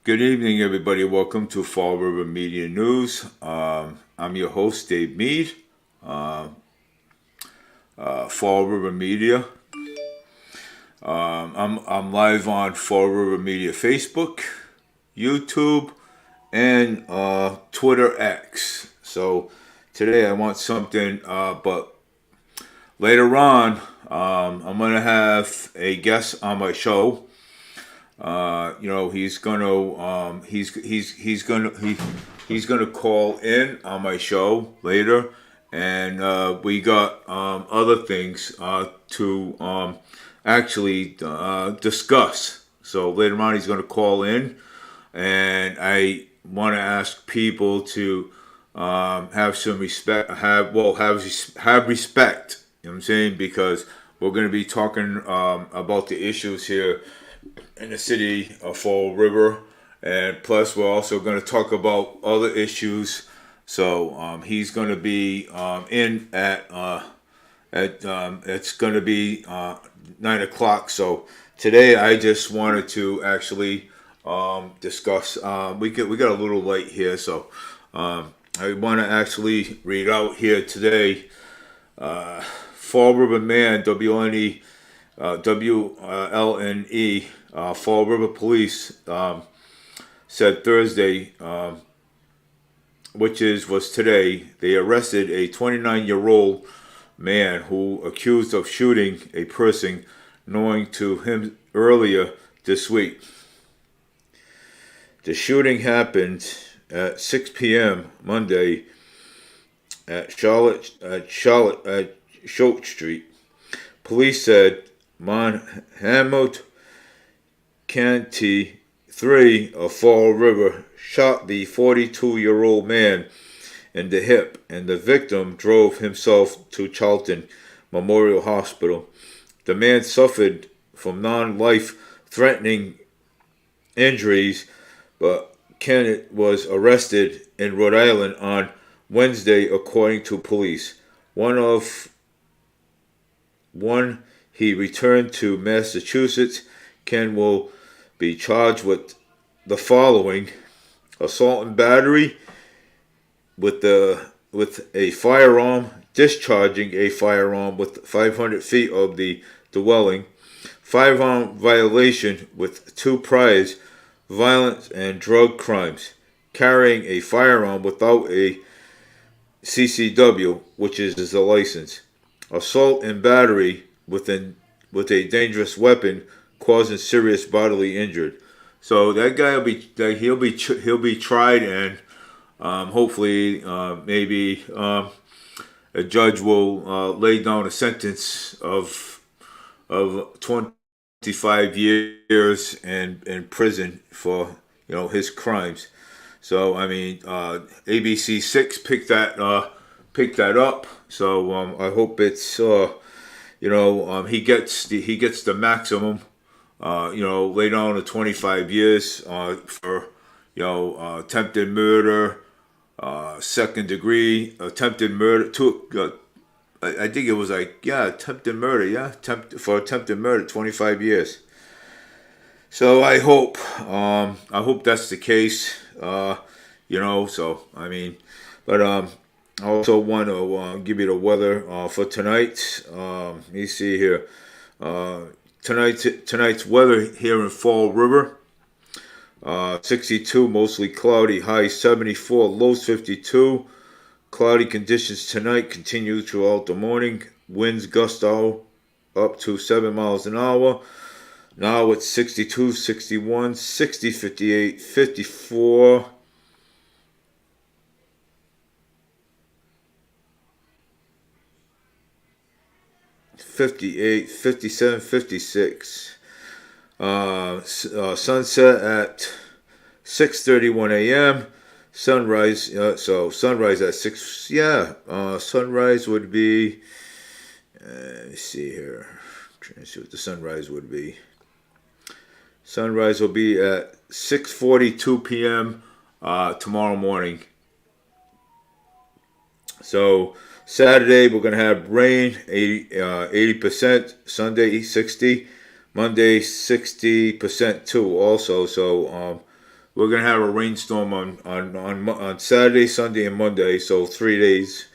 Good evening, everybody. Welcome to Fall River Media News. I'm your host, Dave Mead, Fall River Media. I'm live on Fall River Media Facebook, YouTube, and Twitter X. So today I want something, but later on, I'm gonna have a guest on my show. He's gonna call in on my show later, and we got other things to actually discuss. So later on, he's gonna call in, and I want to ask people to have some respect, have respect. You know what I'm saying? Because we're going to be talking about the issues here in the city of Fall River, and plus we're also going to talk about other issues. So he's going to be in at it's going to be 9 o'clock. So today I just wanted to actually discuss. We got a little late here, so I want to actually read out here today. Fall River Man, WLNE, WLNE, Fall River Police said Thursday, was today, they arrested a 29-year-old man who accused of shooting a person knowing to him earlier this week. The shooting happened at 6 p.m. Monday at Charlotte Street. Police said Mohammed Kanti, 3 of Fall River, shot the 42-year-old man in the hip, and the victim drove himself to Charlton Memorial Hospital. The man suffered from non-life threatening injuries, but Kennett was arrested in Rhode Island on Wednesday, according to police. One he returned to Massachusetts. Ken will be charged with the following: assault and battery with a firearm, discharging a firearm with 500 feet of the dwelling, firearm violation with 2 priors, violence and drug crimes, carrying a firearm without a CCW, which is a license, assault and battery with a dangerous weapon causing serious bodily injury. So that guy he'll be tried, and hopefully maybe a judge will lay down a sentence of 25 years in prison for his crimes. So I mean, ABC 6 picked that up. So I hope it's he gets the maximum. Lay down to 25 years for attempted murder, second degree attempted murder. I think it was attempted murder. Yeah, for attempted murder, 25 years. So I hope that's the case. So I mean, but I also want to give you the weather for tonight. Let me see here. Tonight's weather here in Fall River. 62, mostly cloudy, high 74, lows 52. Cloudy conditions tonight continue throughout the morning. Winds gust out up to 7 miles an hour. Now it's 62, 61, 60, 58, 54. 58, 57, 56. Sunset at 6:31 a.m. Sunrise. So sunrise at 6. Yeah. Sunrise would be. Let me see here. I'm trying to see what the sunrise would be. Sunrise will be at 6:42 p.m. Tomorrow morning. So Saturday we're gonna have rain, 80%. Sunday 60. Monday 60% too. Also, so we're gonna have a rainstorm on Saturday, Sunday, and Monday. So 3 days.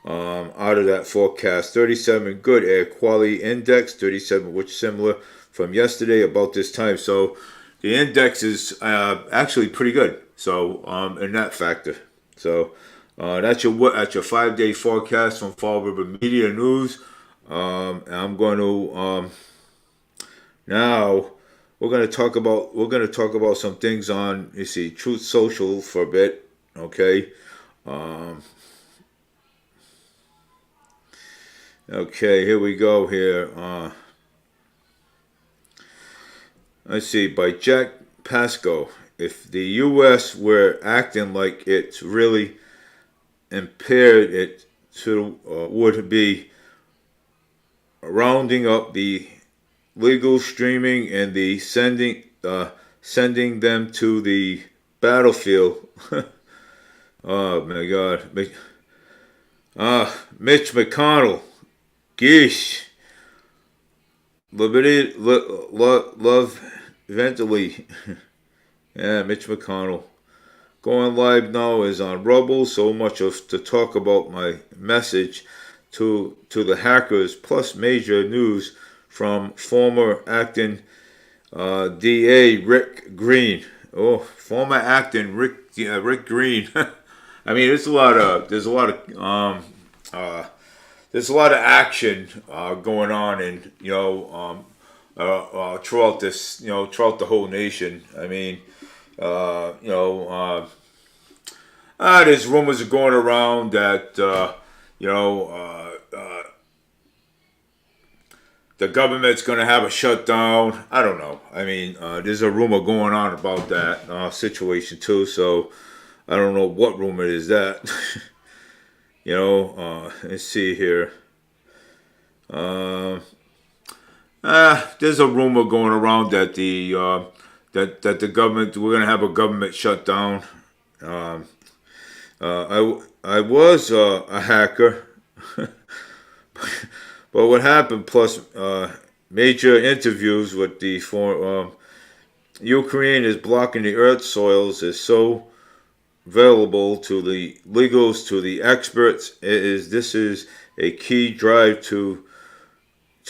Out of that forecast, 37 good air quality index, 37 which similar from yesterday about this time. So the index is actually pretty good. So in that factor. So that's your 5 day forecast from Fall River Media News. I'm going to now we're going to talk about some things on Truth Social for a bit. Okay. Um, okay, here we go. Here. Let's see. By Jack Pasco. If the U.S. were acting like it's really impaired, it would be rounding up the legal streaming and the sending them to the battlefield. Oh my God, Mitch McConnell, geesh, liberty, love, eventually, yeah, Mitch McConnell. Going live now is on Rumble. So much of to talk about my message to the hackers, plus major news from former acting DA Rick Green. Oh, former acting Rick Green. I mean, there's a lot of action going on, and throughout the whole nation. I mean, there's rumors going around that the government's going to have a shutdown. I don't know. I mean, there's a rumor going on about that situation too. So I don't know what rumor is that. Let's see here. There's a rumor going around that the government, we're going to have a government shutdown. I was a hacker, but what happened? Plus, major interviews with the Ukraine is blocking the earth soils is so available to the legals, to the experts. This is a key drive to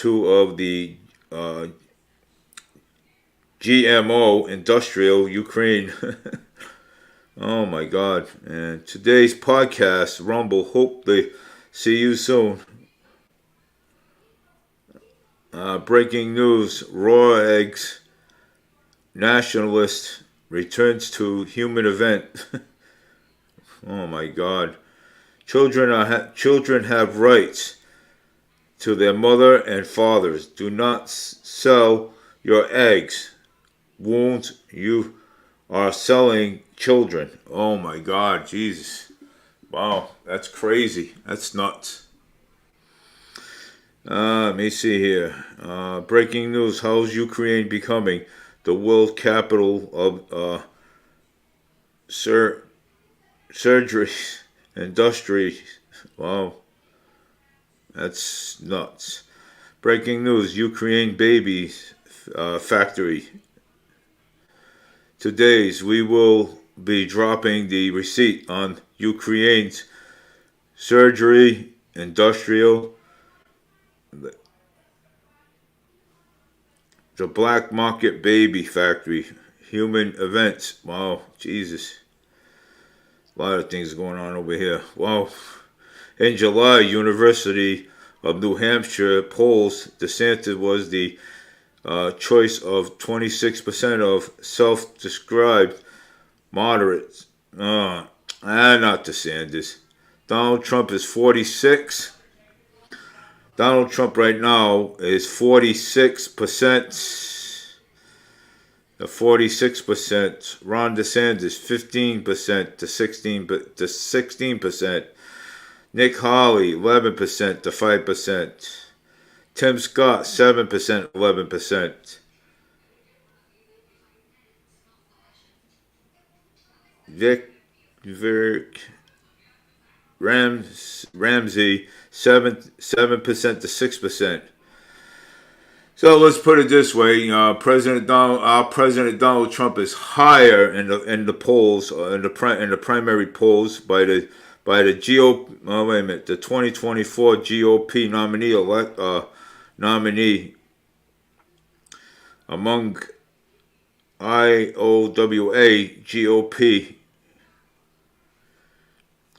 of the GMO industrial Ukraine. Oh my God. And today's podcast, Rumble, hope they see you soon. Breaking news, raw eggs, nationalist returns to human event. Oh my God. Children have rights to their mother and fathers. Do not sell your eggs. Wounds, you are selling children. Oh my God, Jesus. Wow, that's crazy. That's nuts. Let me see here. Breaking news. How's Ukraine becoming the world capital of surgery, industry? Wow, that's nuts. Breaking news. Ukraine baby factory. Today's we will be dropping the receipt on Ukraine's surgery industrial. The black market baby factory. Human events. Wow, Jesus. A lot of things going on over here. Wow. In July, University of New Hampshire polls, DeSantis was the choice of 26% of self-described moderates. Not DeSantis. Donald Trump is 46. Donald Trump right now is 46%. The 46%. Ron DeSantis 15% to 16%. Nick Haley 11% to 5%. Tim Scott 7%, 11%. Vic Ramsey 7% to 6%. So let's put it this way: our President Donald Trump is higher in the polls, in the primary polls by the GOP. Oh, wait a minute, the 2024 GOP nominee among IOWA GOP.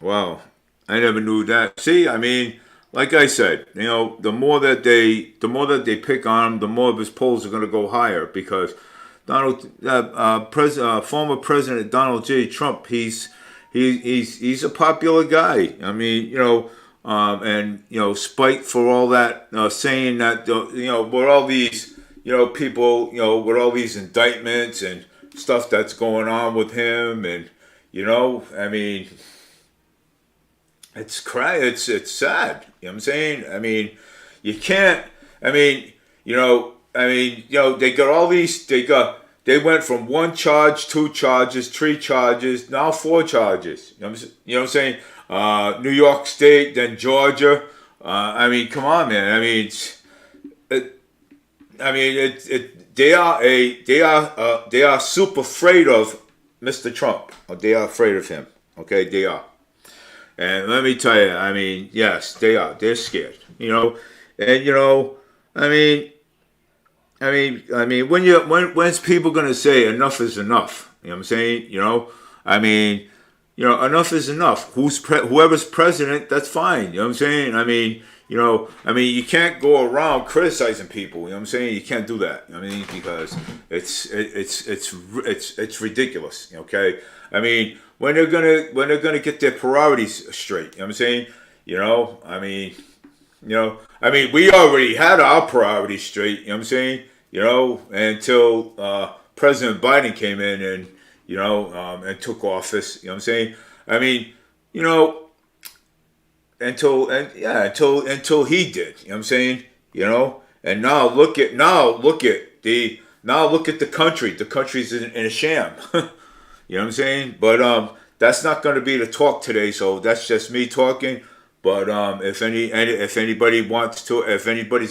Wow, I never knew that. See, I mean, like I said, the more that they pick on him, the more of his polls are going to go higher because former President Donald J. Trump, he's a popular guy. I mean, spite for all that saying that with all these people with all these indictments and stuff that's going on with him, and I mean. It's sad. You know what I'm saying? I mean, you can't. I mean, they got all these. They went from one charge, two charges, three charges, now four charges. You know what I'm saying? New York State, then Georgia. I mean, come on, man. I mean, they are super afraid of Mr. Trump. Or they are afraid of him. Okay, they are. And let me tell you, I mean, yes, they are. They're scared, and when's people gonna say enough is enough? You know what I'm saying? Enough is enough. Whoever's president, that's fine. You know what I'm saying? I mean, you can't go around criticizing people. You know what I'm saying? You can't do that. I mean, because it's ridiculous. Okay? I mean, when they're gonna get their priorities straight. You know what I'm saying? We already had our priorities straight. You know what I'm saying? Until President Biden came in and and took office. You know what I'm saying? I mean, until he did. You know what I'm saying? And now look at the country. The country's in a sham. You know what I'm saying? But that's not going to be the talk today. So that's just me talking. But if anybody's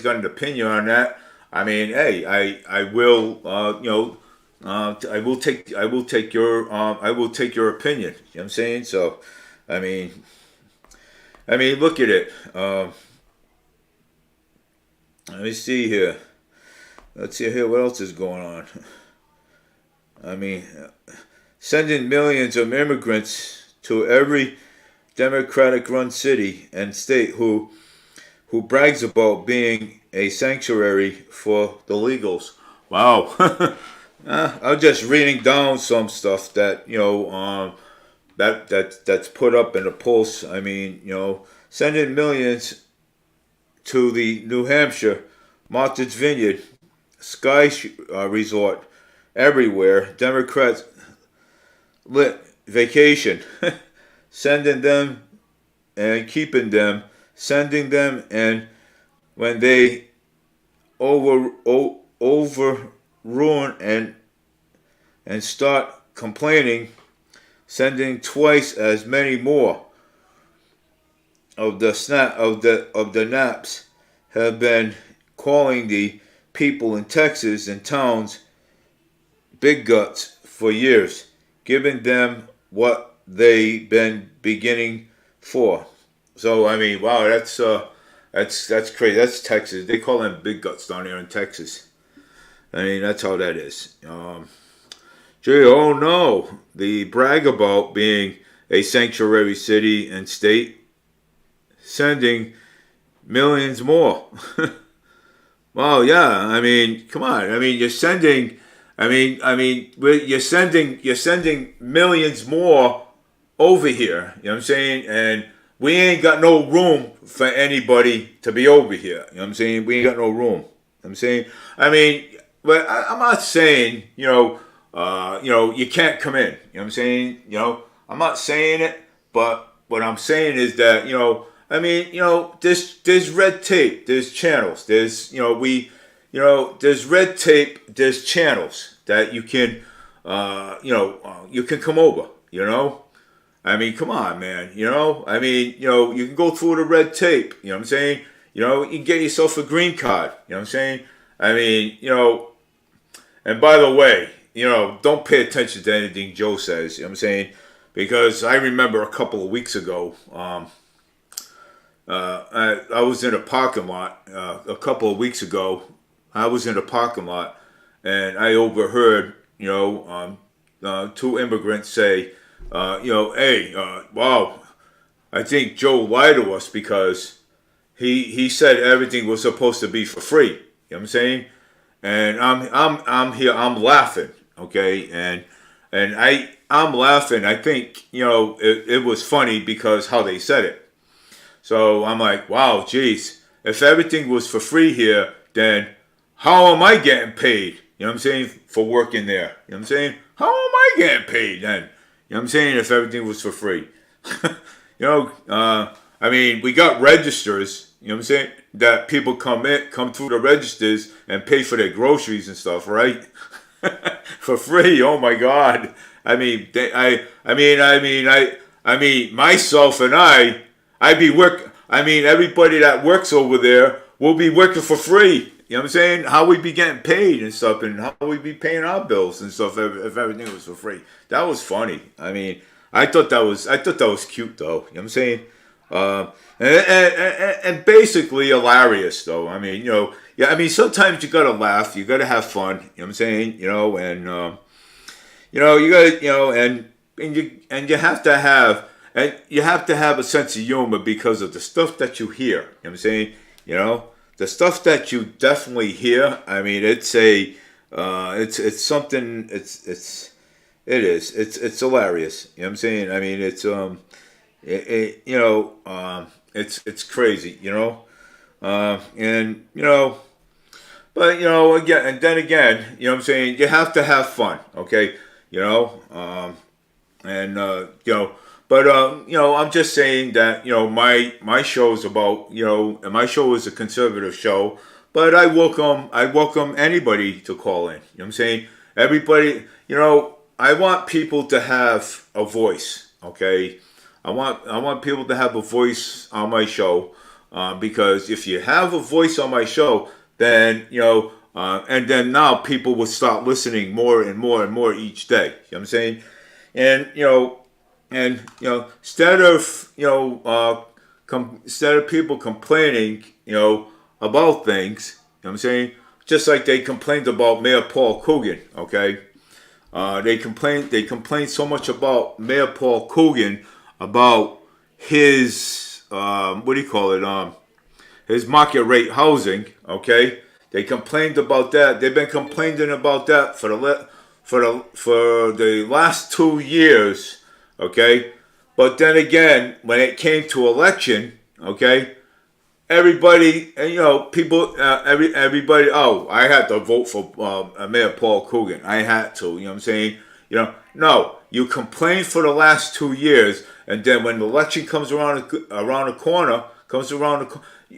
got an opinion on that, I mean, hey, I will I will take your opinion. You know what I'm saying? So, I mean, look at it. Let me see here. Let's see here. What else is going on? I mean, sending millions of immigrants to every Democratic-run city and state who brags about being a sanctuary for the illegals. Wow. I'm just reading down some stuff that that's put up in the Pulse. I mean, sending millions to the New Hampshire Martha's Vineyard Sky Resort everywhere. Democrats lit vacation, sending them and keeping them, sending them, and when they overrun and start complaining, sending twice as many more of the naps have been calling the people in Texas and towns big guts for years, giving them what they've been beginning for. So I mean, wow, that's crazy. That's Texas. They call them big guts down there in Texas. I mean, that's how that is. Oh no, the brag about being a sanctuary city and state, sending millions more. Well, yeah. I mean, come on. I mean, you're sending millions more over here. You know what I'm saying? And we ain't got no room for anybody to be over here. You know what I'm saying? We ain't got no room. You know what I'm saying? I mean, but I'm not saying, you can't come in. You know what I'm saying? I'm not saying it, but what I'm saying is that, there's red tape, there's channels, there's red tape, there's channels that you can, you can come over, I mean, come on, man, you can go through the red tape, you know what I'm saying? You can get yourself a green card, you know what I'm saying? I mean, and by the way, don't pay attention to anything Joe says. You know what I'm saying? Because I remember a couple of weeks ago, I was in a parking lot a couple of weeks ago. I was in a parking lot, and I overheard, two immigrants say, hey, wow, I think Joe lied to us because he said everything was supposed to be for free. You know what I'm saying? And I'm here. I'm laughing. Okay, and I'm laughing. I think it was funny because how they said it. So I'm like, wow, geez, if everything was for free here, then how am I getting paid? You know what I'm saying? For working there. You know what I'm saying? How am I getting paid then? You know what I'm saying? If everything was for free. I mean, we got registers, you know what I'm saying? That people come through the registers and pay for their groceries and stuff, right? For free. Oh my God. I mean, myself and everybody that works over there will be working for free. You know what I'm saying? How we be getting paid and stuff, and how we be paying our bills and stuff if everything was for free. That was funny. I mean, I thought that was cute though. You know what I'm saying? And basically hilarious though. I mean, yeah. I mean, sometimes you gotta laugh. You gotta have fun. You know what I'm saying? You gotta, you have to have a sense of humor because of the stuff that you hear. You know what I'm saying? The stuff that you definitely hear. I mean, it's something. It's hilarious. You know what I'm saying? I mean, it's crazy. But again, and then again, you know what I'm saying? You have to have fun, okay? But I'm just saying that my show is about and my show is a conservative show, but I welcome anybody to call in. You know what I'm saying? Everybody, I want people to have a voice, okay? I want people to have a voice on my show, because if you have a voice on my show, then and then now people will start listening more and more and more each day. You know what I'm saying? And instead of people complaining, about things, you know what I'm saying? Just like they complained about Mayor Paul Coogan, okay? They complained so much about Mayor Paul Coogan about his his market rate housing, okay? They complained about that. They've been complaining about that for the last 2 years, okay? But then again, when it came to election, okay, everybody, people, everybody, oh, I had to vote for Mayor Paul Coogan. I had to, you know what I'm saying? No, you complained for the last 2 years, and then when the election comes around the corner,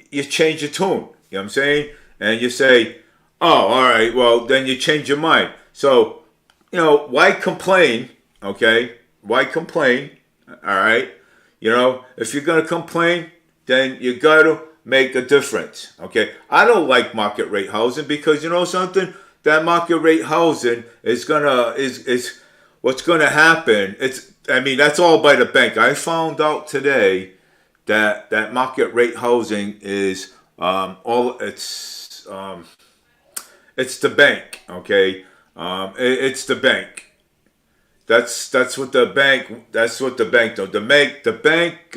you change your tune. You know what I'm saying? And you say, oh, all right, well, then you change your mind. So, why complain, okay? Why complain, all right? If you're going to complain, then you got to make a difference, okay? I don't like market rate housing because, something? That market rate housing is what's going to happen. That's all by the bank. I found out today that market rate housing is it's the bank, okay? It's the bank. That's what the bank. That's what the bank does. The bank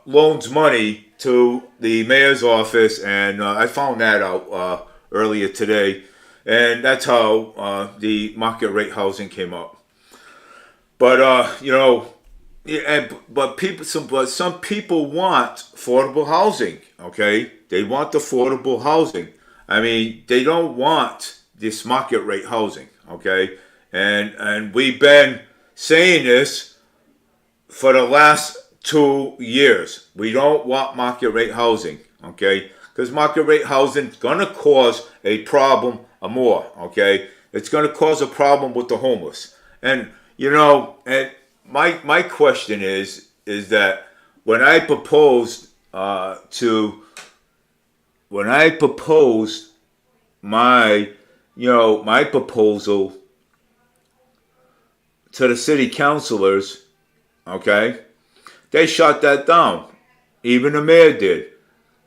loans money to the mayor's office, and I found that out earlier today, and that's how the market rate housing came up. But some people want affordable housing. Okay, they want affordable housing. They don't want this market rate housing. Okay, and we've been saying this for the last 2 years. We don't want market rate housing. Okay, because market rate housing is gonna cause a problem more. Okay, it's gonna cause a problem with the homeless. And and my question is that when I proposed my, my proposal to the city councilors, okay, they shut that down. Even the mayor did.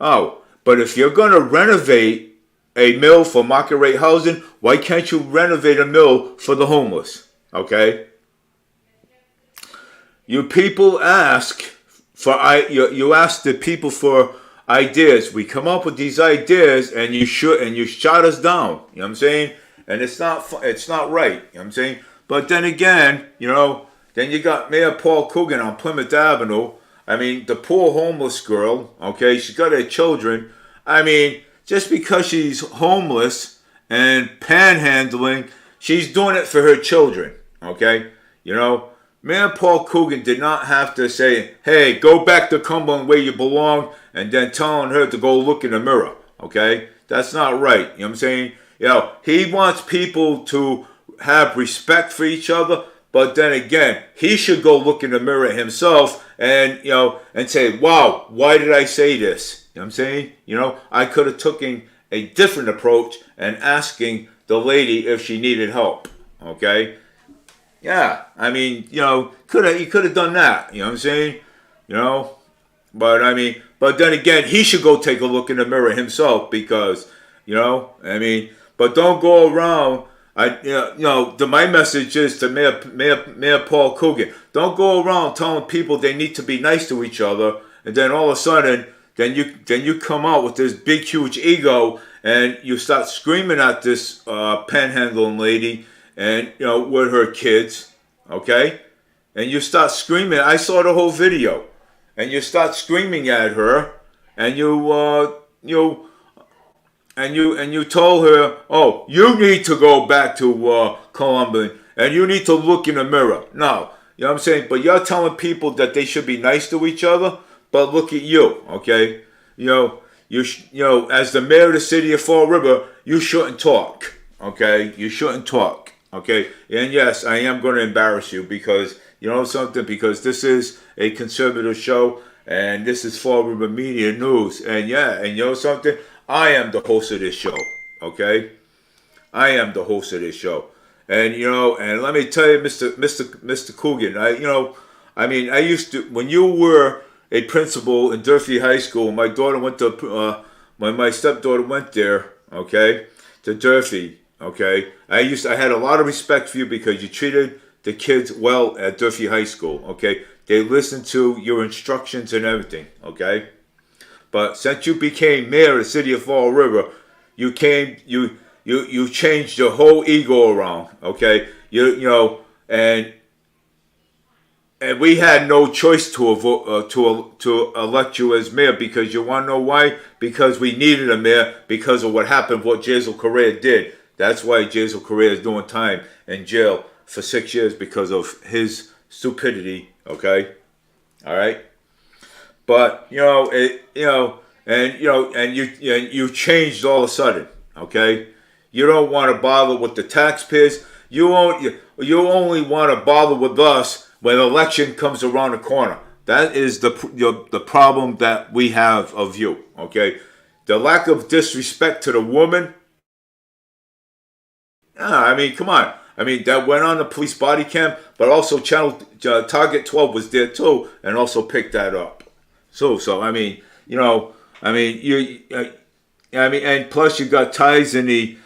Oh, but if you're going to renovate a mill for market rate housing, why can't you renovate a mill for the homeless? Okay? You people ask you ask the people for ideas. We come up with these ideas and you shut us down. You know what I'm saying? And it's not right. You know what I'm saying? But then again, then you got Mayor Paul Coogan on Plymouth Avenue. I mean, the poor homeless girl, okay, she's got her children. I mean, just because she's homeless and panhandling, she's doing it for her children, okay? Mayor Paul Coogan did not have to say, hey, go back to Cumberland where you belong, and then telling her to go look in the mirror, okay? That's not right, you know what I'm saying? He wants people to have respect for each other, but then again, he should go look in the mirror himself and, and say, wow, why did I say this? You know what I'm saying? I could have taken a different approach and asking the lady if she needed help, okay? Yeah, I mean, he could have done that, you know what I'm saying? But then again, he should go take a look in the mirror himself because, but don't go around. My message is to Mayor Paul Coogan. Don't go around telling people they need to be nice to each other, and then all of a sudden, then you come out with this big, huge ego, and you start screaming at this panhandling lady, and with her kids, okay, and you start screaming. I saw the whole video, and you start screaming at her, and you told her, oh, you need to go back to Cumberland, and you need to look in the mirror. No, you know what I'm saying? But you're telling people that they should be nice to each other, but look at you, okay? As the mayor of the city of Fall River, you shouldn't talk, okay? You shouldn't talk, okay? And yes, I am going to embarrass you because, because this is a conservative show, and this is Fall River Media News, and something? I am the host of this show, okay? I am the host of this show. And, and let me tell you, Mr. Coogan, I used to, when you were a principal in Durfee High School, my daughter went to, when my stepdaughter went there, okay, to Durfee, okay, I had a lot of respect for you because you treated the kids well at Durfee High School, okay? They listened to your instructions and everything, okay? But since you became mayor of the city of Fall River, you changed your whole ego around, okay? And we had no choice to elect you as mayor because you want to know why? Because we needed a mayor because of what happened, what Jazel Correa did. That's why Jazel Correa is doing time in jail for 6 years because of his stupidity, okay? All right? But you changed all of a sudden. Okay, you don't want to bother with the taxpayers. You only want to bother with us when election comes around the corner. That is the problem that we have of you. Okay, the lack of disrespect to the woman. I mean, come on. I mean, that went on the police body cam, but also Target 12 was there too, and also picked that up. So and plus you got ties in the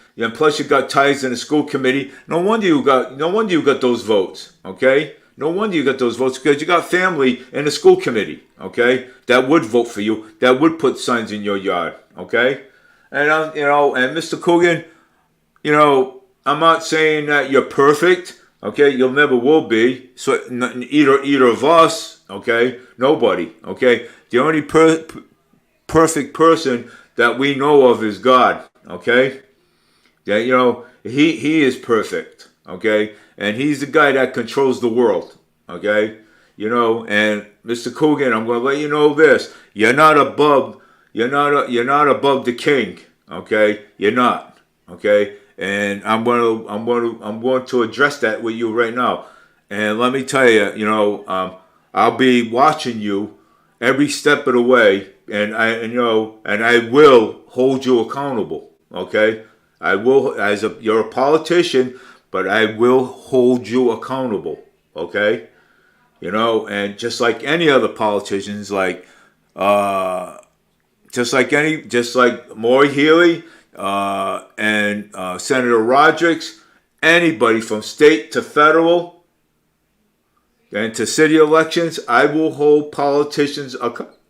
school committee. No wonder you got those votes. Okay, no wonder you got those votes because you got family in the school committee. Okay, that would vote for you. That would put signs in your yard. Okay, and and Mr. Coogan, I'm not saying that you're perfect. Okay, you'll never will be. So either of us. Okay, nobody. Okay, the only perfect person that we know of is God. Okay, that he is perfect. Okay, and he's the guy that controls the world. Okay, and Mr. Coogan, I'm going to let you know this: you're not above the king. Okay, you're not. Okay. And I'm going to address that with you right now. And let me tell you, I'll be watching you every step of the way, and I will hold you accountable. Okay, I will, you're a politician, but I will hold you accountable. Okay, and just like any other politicians, uh, just like Maury Healy and Senator Rodrick, anybody from state to federal and to city elections, I will hold politicians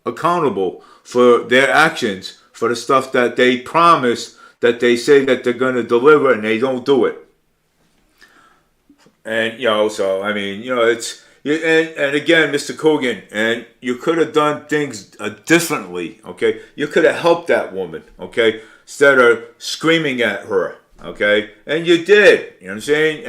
accountable for their actions, for the stuff that they promise, that they say that they're going to deliver, and they don't do it. And so I mean, it's and again, Mr. Coogan, and you could have done things differently. Okay, you could have helped that woman. Okay, instead of screaming at her. Okay, and you did. You know what I'm saying?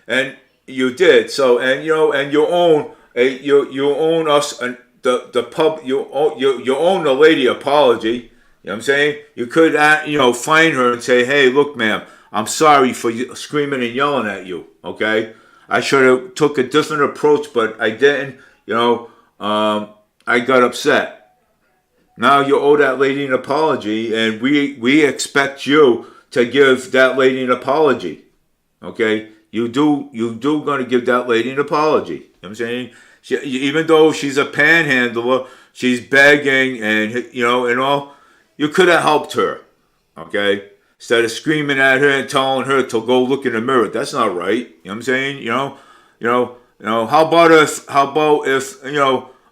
And you did. So and you own you own us and the pub. You own the lady apology. You know what I'm saying? You could find her and say, hey, look, ma'am, I'm sorry for screaming and yelling at you. Okay, I should have took a different approach, but I didn't. I got upset. Now you owe that lady an apology, and we expect you to give that lady an apology. Okay, you do going to give that lady an apology. You know what I'm saying? Even though she's a panhandler, she's begging and all. You could have helped her. Okay. Instead of screaming at her and telling her to go look in the mirror. That's not right. You know what I'm saying? How about if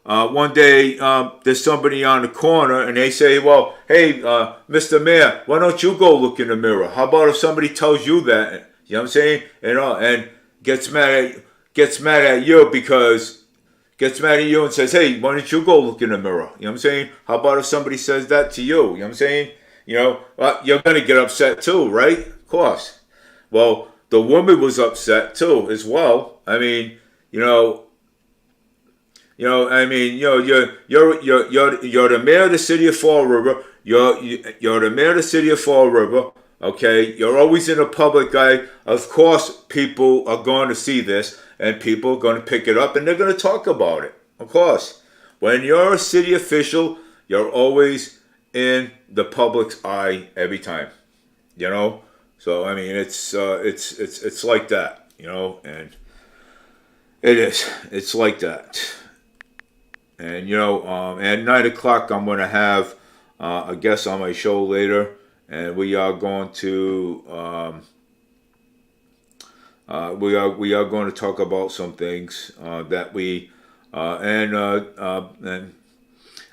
one day there's somebody on the corner and they say, well, hey, Mr. Mayor, why don't you go look in the mirror? How about if somebody tells you that? You know what I'm saying? And gets mad at you and says, hey, why don't you go look in the mirror? You know what I'm saying? How about if somebody says that to you? You know what I'm saying? You're going to get upset too, right? Of course. Well, the woman was upset too, as well. I mean, you're the mayor of the city of Fall River. You're the mayor of the city of Fall River. Okay, you're always in a public eye. Of course, people are going to see this, and people are going to pick it up, and they're going to talk about it. Of course, when you're a city official, you're always in the public's eye every time. So I mean, it's like that. And it is. It's like that. And at 9:00, I'm going to have a guest on my show later. And we are going to we are going to talk about some things that we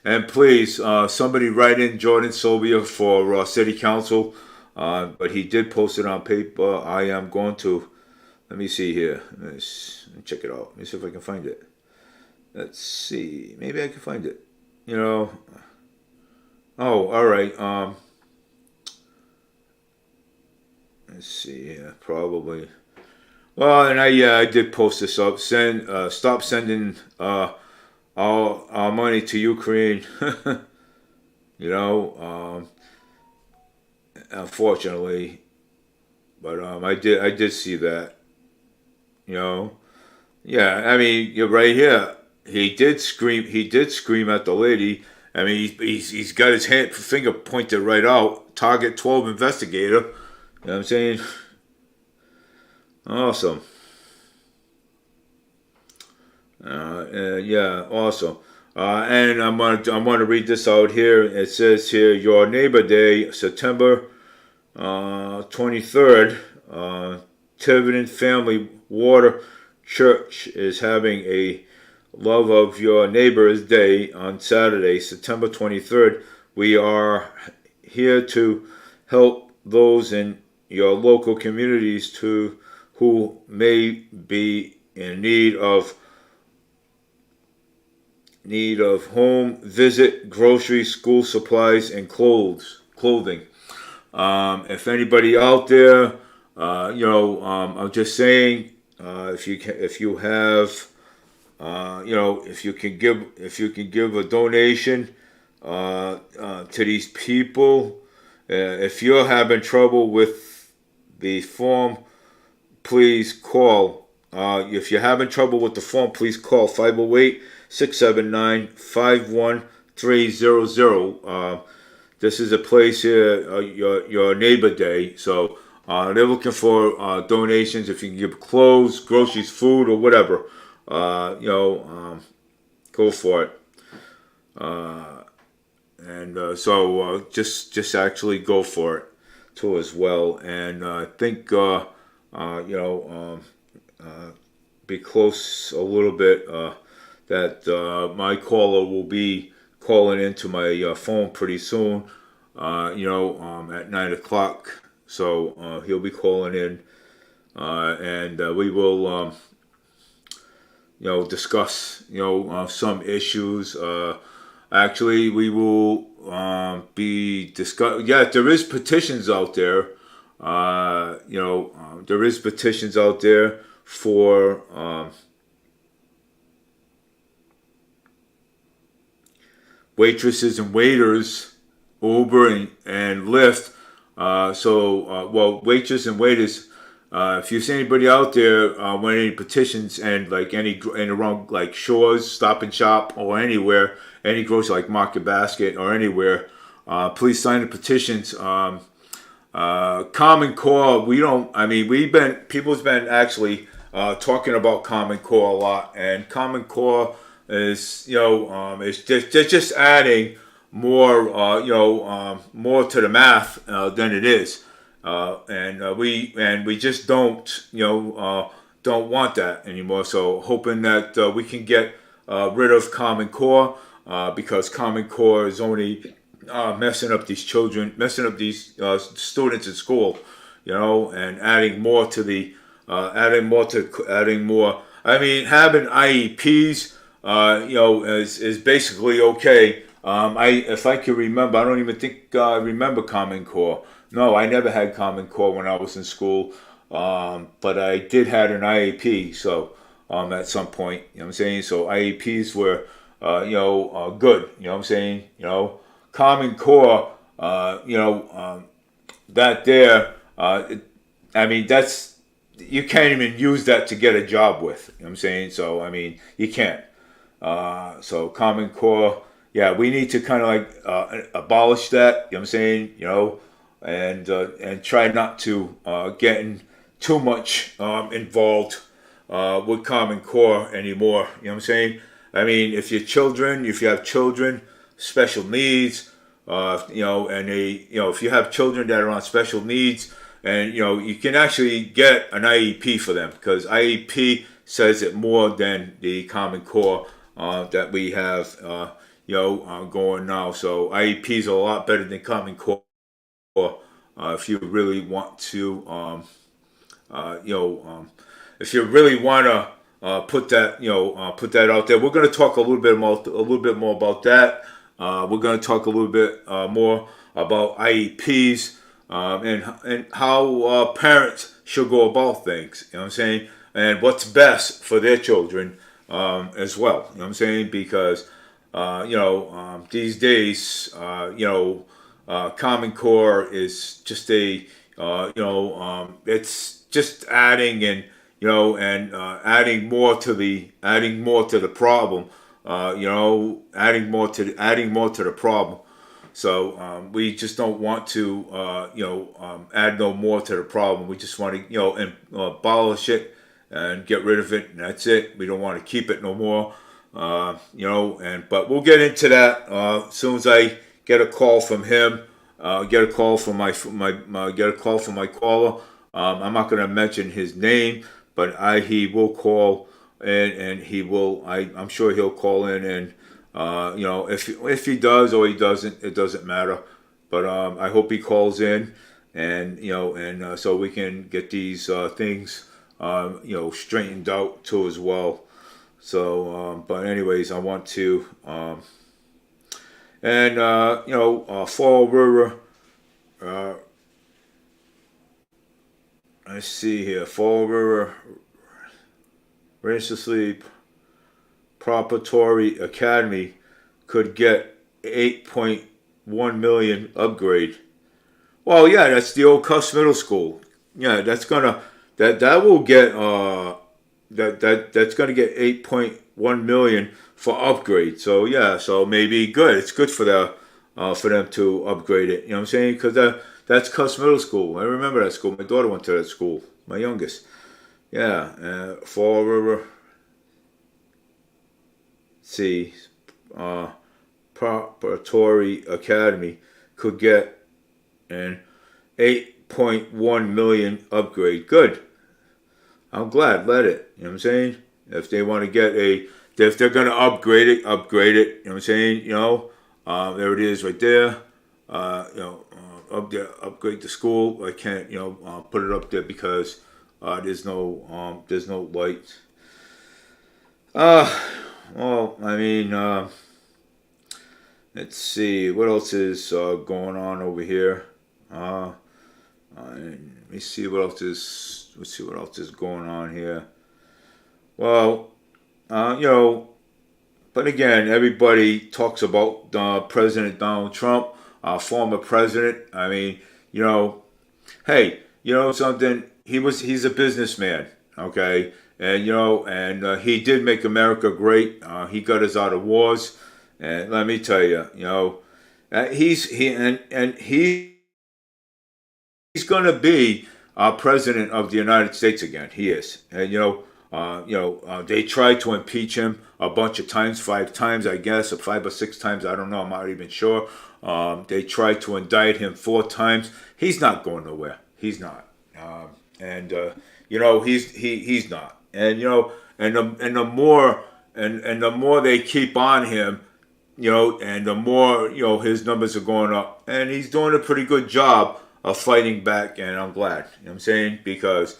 and please somebody write in Jordan Sylvia for city council, but he did post it on paper. I am going to let me see here. Let's check it out. Let me see if I can find it. Let's see. Maybe I can find it. Oh, all right. Let's see here, probably. Well, and I did post this up. Stop sending our money to Ukraine. Unfortunately, but I did see that. Yeah. I mean, you're right here. He did scream. He did scream at the lady. I mean, he's got his finger pointed right out. Target 12 investigator. You know what I'm saying? Awesome. Yeah, awesome. And I'm gonna read this out here. It says here, Your Neighbor Day, September 23rd. Tiverton Family Water Church is having a Love of Your Neighbor's Day on Saturday, September 23rd. We are here to help those in your local communities who may be in need of home visit, groceries, school supplies, and clothing. If anybody out there, I'm just saying, if you can give a donation to these people. If you're having trouble with the form, please call. If you're having trouble with the form, please call 508-679-51300. this is a place here, your neighbor day. So they're looking for donations. If you can give clothes, groceries, food, or whatever, go for it. And just actually go for it too as well. And I think be close a little bit. That my caller will be calling into my phone pretty soon. At 9 o'clock. So he'll be calling in, and we will, discuss, some issues. Actually, we will be discuss. Yeah, there is petitions out there. There is petitions out there for waitresses and waiters, Uber and Lyft. Waitresses and waiters. If you see anybody out there with any petitions and like any around like Shores, Stop and Shop, or anywhere, any grocery like Market Basket or anywhere, please sign the petitions. Common Core, we don't. I mean, people's been actually talking about Common Core a lot, and Common Core is is just adding more more to the math than it is, we just don't want that anymore. So hoping that we can get rid of Common Core, because Common Core is only messing up these children, messing up these students in school, and adding more to the adding more. I mean, having IEPs, is basically okay. If I can remember, I don't even think I remember Common Core. No, I never had Common Core when I was in school, but I did had an IEP. So at some point, you know what I'm saying. So IEPs were good. You know what I'm saying. Common Core, that there. I mean, that's you can't even use that to get a job with. You know what I'm saying. So I mean, you can't. So Common Core, yeah, we need to kind of like abolish that. You know what I'm saying? And try not to getting too much involved with Common Core anymore. You know what I'm saying? I mean, if you have children, special needs, and if you have children that are on special needs, and you can actually get an IEP for them, because IEP says it more than the Common Core that we have, going now. So IEPs are a lot better than Common Core if you really want to, if you really want to put that out there. We're going to talk a little bit more about that. We're going to talk a little bit more about IEPs and how parents should go about things. You know what I'm saying? And what's best for their children as well. You know what I'm saying? Because these days, Common Core is just it's just adding adding more to the problem. Adding more to the problem. So we just don't want to add no more to the problem. We just want to abolish it and get rid of it, and that's it. We don't want to keep it no more. But we'll get into that as soon as I get a call from him. Get a call from my caller. I'm not going to mention his name, but he will call in, and I'm sure he'll call in, and if he does or he doesn't, it doesn't matter. But I hope he calls in, and so we can get these things straightened out too as well. So, but anyways, I want to Fall River. Let's see here. Fall River Rinse to Sleep Preparatory Academy could get 8.1 million upgrade. Well, yeah, that's the old Cuffs Middle School. Yeah, that's gonna that will get that's gonna get 8.1 million for upgrade. So yeah, so maybe good. It's good for the for them to upgrade it. You know what I'm saying? Because that's Cuss Middle School. I remember that school. My daughter went to that school. My youngest. Yeah, Fall River. See, Preparatory Academy could get an 8.1 million upgrade. Good. I'm glad. Let it. You know what I'm saying? If they want to get if they're going to upgrade it, upgrade it. You know what I'm saying? There it is right there. Upgrade the school. I can't, put it up there because there's no lights. Well, I mean, let's see what else is going on over here. Let me see what else is. Let's see what else is going on here. Well, but again, everybody talks about President Donald Trump, former president. I mean, hey, something. He's a businessman, okay, and he did make America great. He got us out of wars, and let me tell you, he's going to be president of the United States again. He is, and they tried to impeach him a bunch of times, 5 times, I guess, or 5 or 6 times. I don't know. I'm not even sure. They tried to indict him 4 times. He's not going nowhere. He's not. He's not. And the more they keep on him, and the more his numbers are going up, and he's doing a pretty good job of fighting back, and I'm glad. You know what I'm saying? Because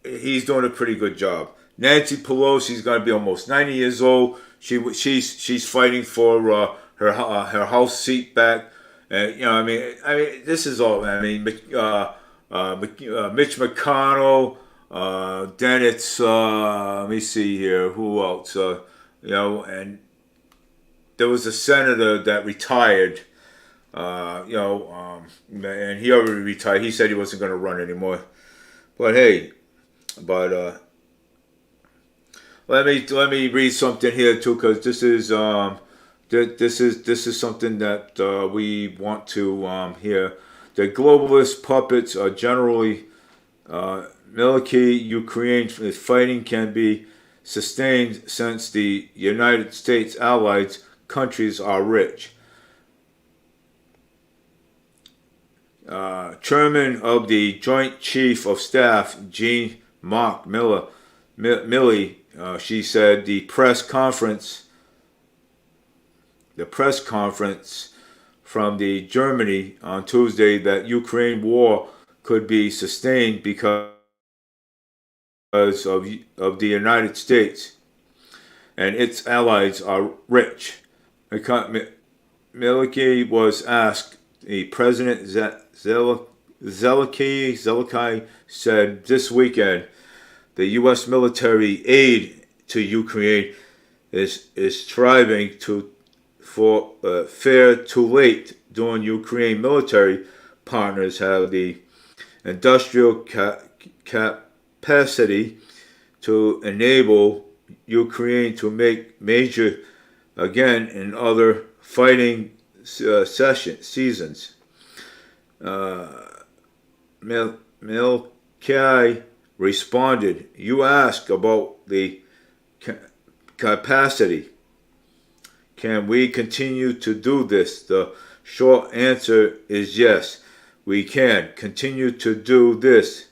he's doing a pretty good job. Nancy Pelosi's going to be almost 90 years old. She's fighting for her House seat back. And this is all. Mitch McConnell. Then it's let me see here. Who else? And there was a senator that retired. And he already retired. He said he wasn't going to run anymore. But hey, let me read something here too, because this is something that we want to hear. The globalist puppets are generally military. Ukraine fighting can be sustained since the United States allied countries are rich. Chairman of the Joint Chief of Staff, Jean-Marc Milley, she said the press conference from the Germany on Tuesday that Ukraine war could be sustained because of the United States and its allies are rich. Milley was asked. The President Zelensky said this weekend the U.S. military aid to Ukraine is striving for fair too late. During Ukraine military partners have the industrial capacity to enable Ukraine to make major again in other fighting seasons. Milkai responded, "You ask about the capacity. Can we continue to do this? The short answer is yes, we can continue to do this,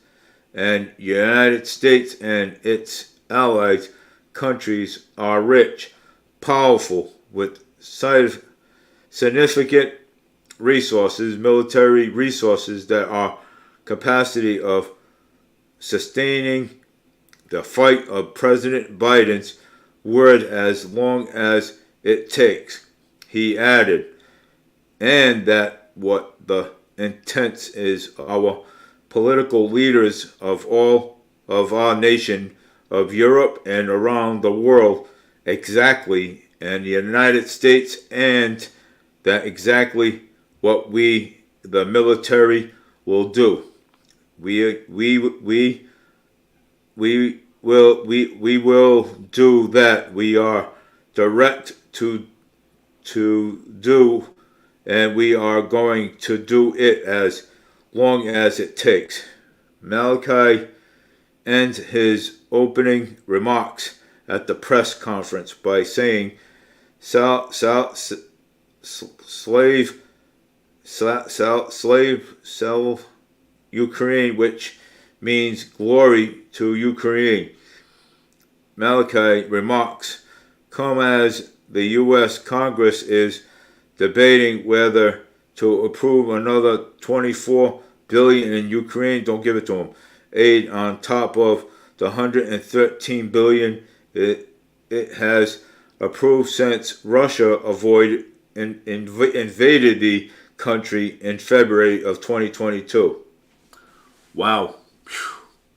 and the United States and its allied countries are rich, powerful, with significant resources, military resources that are capacity of sustaining the fight of President Biden's word as long as it takes," he added, and that what the intent is our political leaders of all of our nation of Europe and around the world exactly, and the United States, and that exactly what we, the military, will do. We will do that. We are direct to to do, and we are going to do it as long as it takes. Malachi ends his opening remarks at the press conference by saying, slave sell Ukraine, which means glory to Ukraine. Malachi remarks come as the U.S. Congress is debating whether to approve another $24 billion in Ukraine, don't give it to them, aid on top of the $113 billion it has approved since Russia invaded the country in February of 2022. Wow.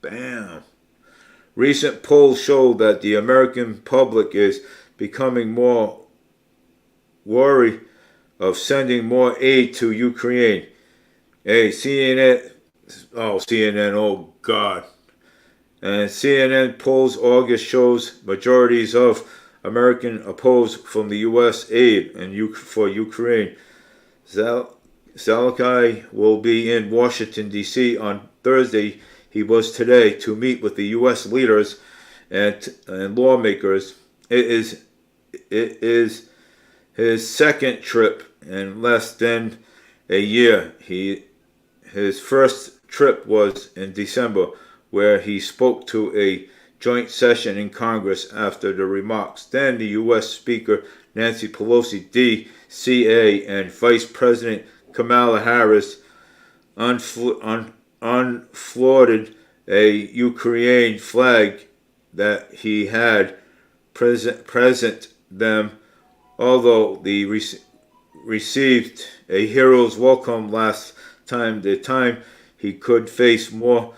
Bam. Recent polls show that the American public is becoming more wary of sending more aid to Ukraine. Hey, CNN, oh God. And CNN polls August shows majorities of American oppose from the U.S. aid for Ukraine. Zalkai will be in Washington, D.C. on Thursday. He was today to meet with the U.S. leaders and lawmakers. It is his second trip in less than a year. His first trip was in December, where he spoke to a joint session in Congress after the remarks. Then the U.S. Speaker Nancy Pelosi, DCA, and Vice President Kamala Harris unflaunted a Ukraine flag that he had present them, although they received a hero's welcome last time. The time he could face more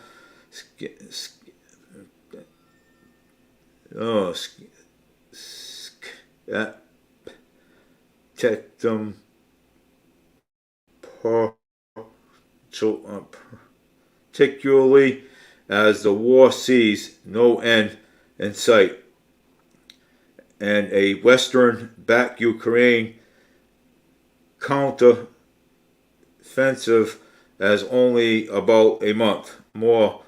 particularly as the war sees no end in sight, and a Western-backed Ukraine counter-offensive as only about a month more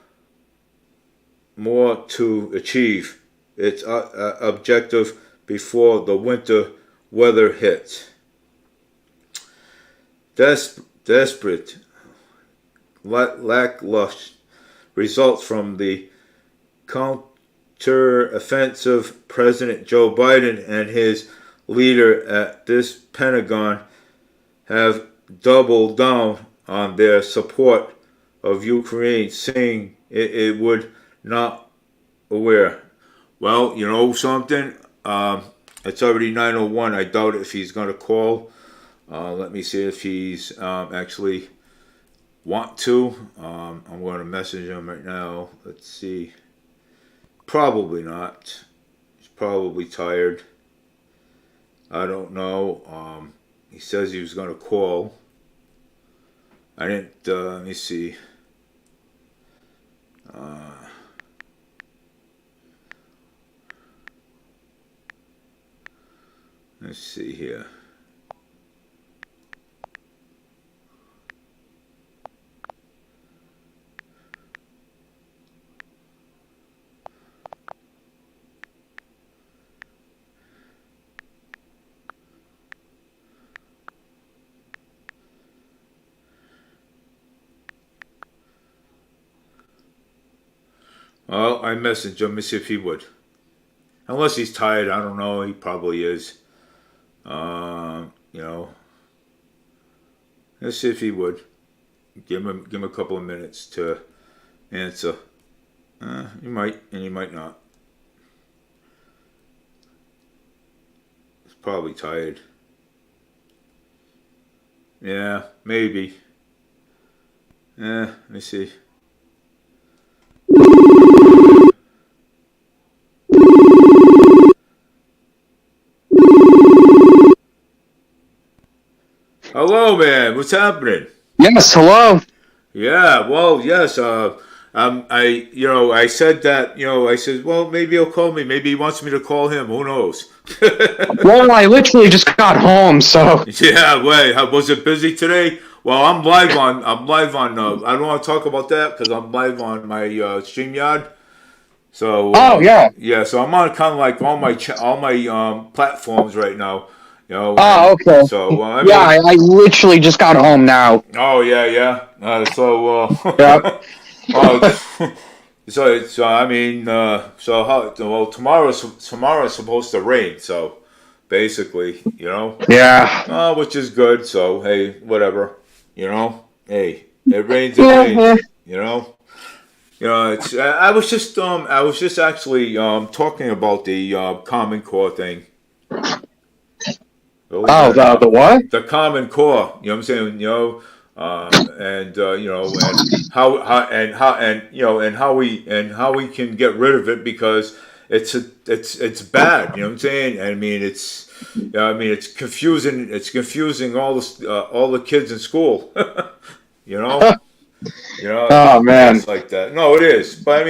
to achieve its objective before the winter weather hits. Desperate, lackluster results from the counter-offensive President Joe Biden and his leader at this Pentagon have doubled down on their support of Ukraine, saying it would not aware. Well, you know something? It's already 9:01. I doubt if he's going to call. Let me see if he's actually want to. I'm going to message him right now. Let's see. Probably not. He's probably tired. I don't know. He says he was going to call. I didn't. Let me see. Let's see here. Well, I messaged him. Let me see if he would. Unless he's tired, I don't know. He probably is. You know. Let's see if he would. Give him a couple of minutes to answer. He might, and he might not. He's probably tired. Yeah, maybe. Let me see. Hello, man. What's happening? Yes, hello. Yeah, well, yes. I said that, I said, well, maybe he'll call me. Maybe he wants me to call him. Who knows? Well, I literally just got home, so. Yeah, wait, was it busy today? Well, I'm live on, I don't want to talk about that because I'm live on my StreamYard. So, Oh, yeah. yeah, so I'm on kind of like all my platforms right now, Oh, and okay. so, Yeah, I literally just got home now. oh, yeah, yeah. Yep. Oh, so I mean, well, tomorrow's supposed to rain, so basically, Yeah. which is good. So hey, whatever, hey, it rains, it Yeah, rains, yeah. you know. It's I was just actually talking about the Common Core thing. Believe it Oh, or the not, what? the Common Core. You know what I'm saying? And how we can get rid of it because it's bad. You know what I'm saying? I mean, it's confusing. It's confusing all the kids in school. you know. Oh, man. It's like that. No, it is. But I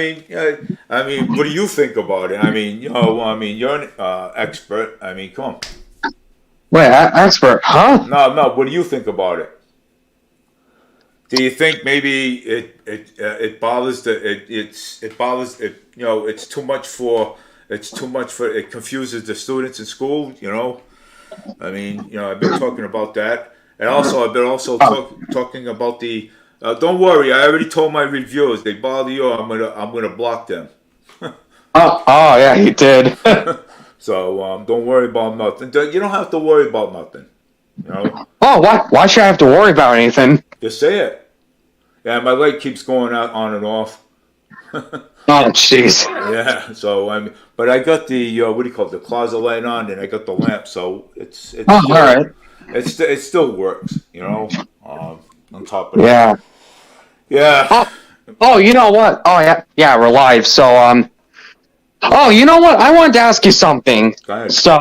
mean, what do you think about it? I mean, you're an expert. I mean, come on. Wait, expert, huh? No, no. What do you think about it? Do you think maybe it bothers it bothers it? It's too much for it confuses the students in school. I mean, I've been talking about that, and also I've been also Oh, talking about the. Don't worry, I already told my reviewers they bother you. I'm gonna block them. oh, yeah, he did. So don't worry about nothing. You don't have to worry about nothing. You know, Oh, why should I have to worry about anything? just say it. Yeah, my leg keeps going out on and off. Oh, jeez. Yeah, so but I got the what do you call it, the closet light on, and I got the lamp, so it's Oh, all still right. it still works. On top of that, Yeah. yeah. Oh, oh, you know what? Oh, yeah, yeah, we're live. So, oh, you know what? I wanted to ask you something. Go ahead. So,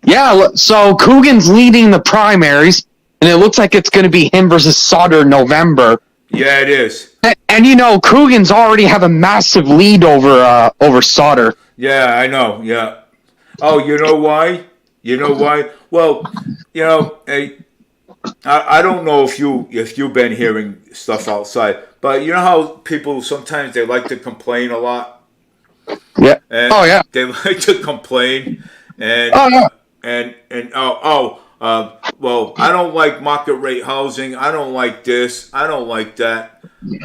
yeah, so Coogan's leading the primaries, and it looks like it's going to be him versus Sutter in November. Yeah, it is. And Coogan's already have a massive lead over Sutter. Yeah, I know. Yeah. Oh, you know why? You know why? Well, hey, I don't know if you've been hearing stuff outside, but you know how people sometimes they like to complain a lot, Yeah. and Oh, yeah. they like to complain, and Oh, yeah. well, I don't like market rate housing. I don't like this. I don't like that.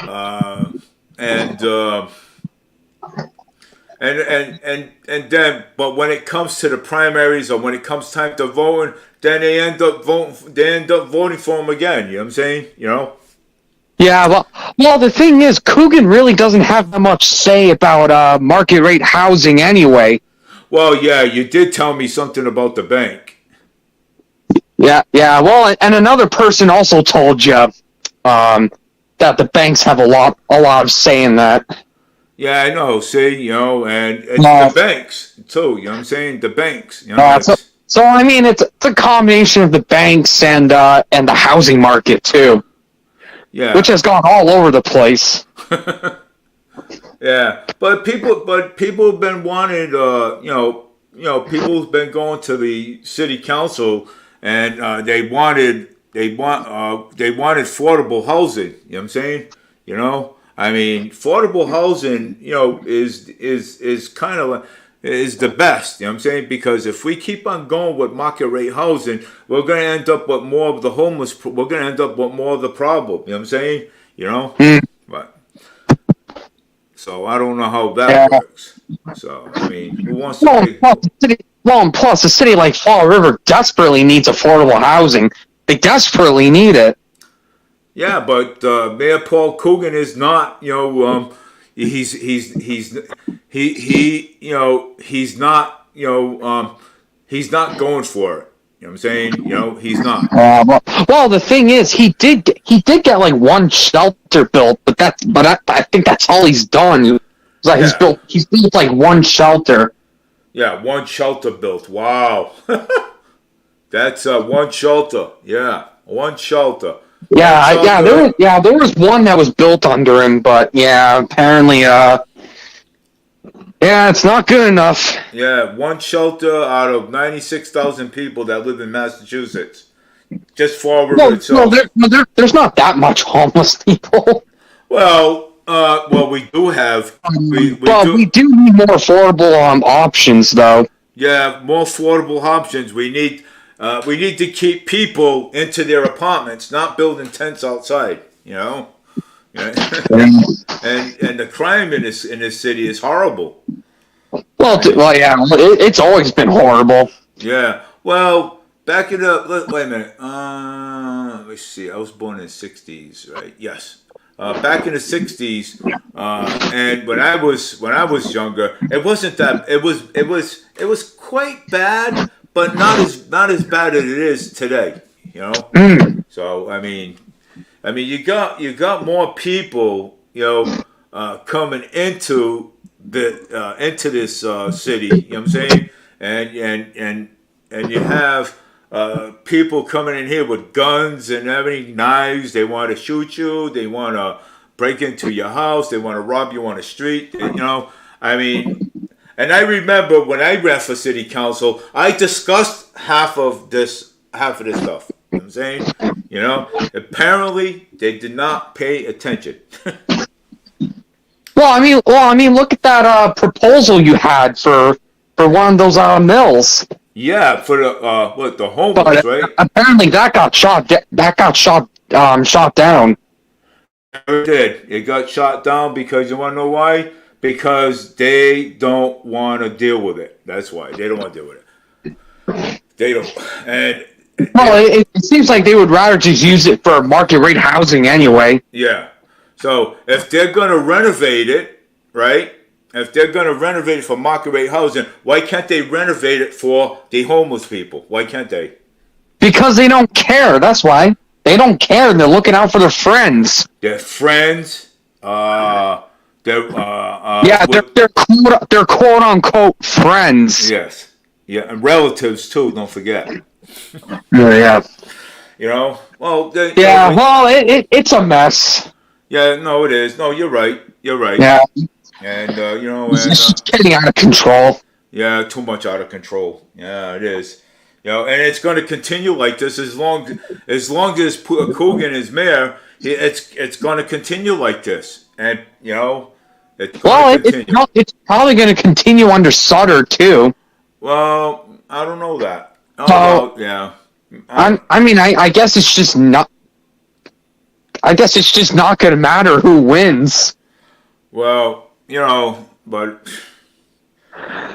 Uh, and and then, but when it comes to the primaries or when it comes time to voting, then they end up voting. They end up voting for him again. You know what I'm saying? Yeah, well, the thing is, Coogan really doesn't have that much say about market rate housing anyway. Well, yeah, you did tell me something about the bank. Yeah, yeah. Well, and another person also told you that the banks have a lot of say in that. Yeah, I know. See, and it's Uh, the banks too. You know what I'm saying? The banks. so, It's I mean, it's a combination of the banks and the housing market too, yeah. which has gone all over the place. Yeah, but people have been wanting, people's been going to the city council, and they wanted affordable housing. You know what I'm saying? I mean, affordable housing, is kind of is the best. You know what I'm saying? Because if we keep on going with market rate housing, we're going to end up with more of the homeless. We're going to end up with more of the problem. You know what I'm saying? Mm, But. So I don't know how yeah. that works. So I mean, who wants to Well, pay? and plus, a city like Fall River desperately needs affordable housing. They desperately need it. Yeah, but Mayor Paul Coogan is not. He's he's not. He's not going for it. You know what I'm saying? He's not. Well, the thing is, he did get like one shelter built, but I think that's all he's done. It's like Yeah, he's built like one shelter. yeah. One shelter built. Wow, that's one shelter. Yeah, one shelter. There was one that was built under him, but yeah, apparently, it's not good enough. Yeah, one shelter out of 96,000 people that live in Massachusetts. Just Fall River itself. There's not that much homeless people. Well, we do have. We do need more affordable options, though. Yeah, more affordable options. We need to keep people into their apartments, not building tents outside. You know, and the crime in this city is horrible. It's always been horrible. Yeah. Well, back it up. Wait a minute. Let me see. I was born in the '60s, right? Yes. Back in the '60s, and when I was younger, it wasn't that. It was quite bad, but not as bad as it is today. You know. So I mean, you got more people, coming into this city. You know what I'm saying? And you have people coming in here with guns and having knives. They want to shoot you. They want to break into your house. They want to rob you on the street. And I remember when I ran for city council, I discussed half of this stuff. You know what I'm saying? Apparently they did not pay attention. Well, I mean, look at that proposal you had for one of those mills. Yeah, for the homeless, right? Apparently, that got shot. Shot down. It did. It got shot down because you want to know why? Because they don't want to deal with it. That's why they don't want to deal with it. They don't. It seems like they would rather just use it for market rate housing anyway. Yeah. So if they're going to renovate it, right? If they're going to renovate it for market rate housing, why can't they renovate it for the homeless people? Why can't they? Because they don't care. That's why. They don't care. They're looking out for their friends. Their friends. They're quote unquote friends. Yes. Yeah, and relatives too. Don't forget. Yeah. Well. It's a mess. Yeah. No, it is. No, you're right. You're right. Yeah. And it's getting out of control. Yeah, too much out of control. Yeah, it is. And it's going to continue like this as long as Coogan is mayor. It's going to continue like this, and it's probably going to continue under Sutter too. Well, I don't know that. Yeah. I guess it's just not. I guess it's just not going to matter who wins. Well, but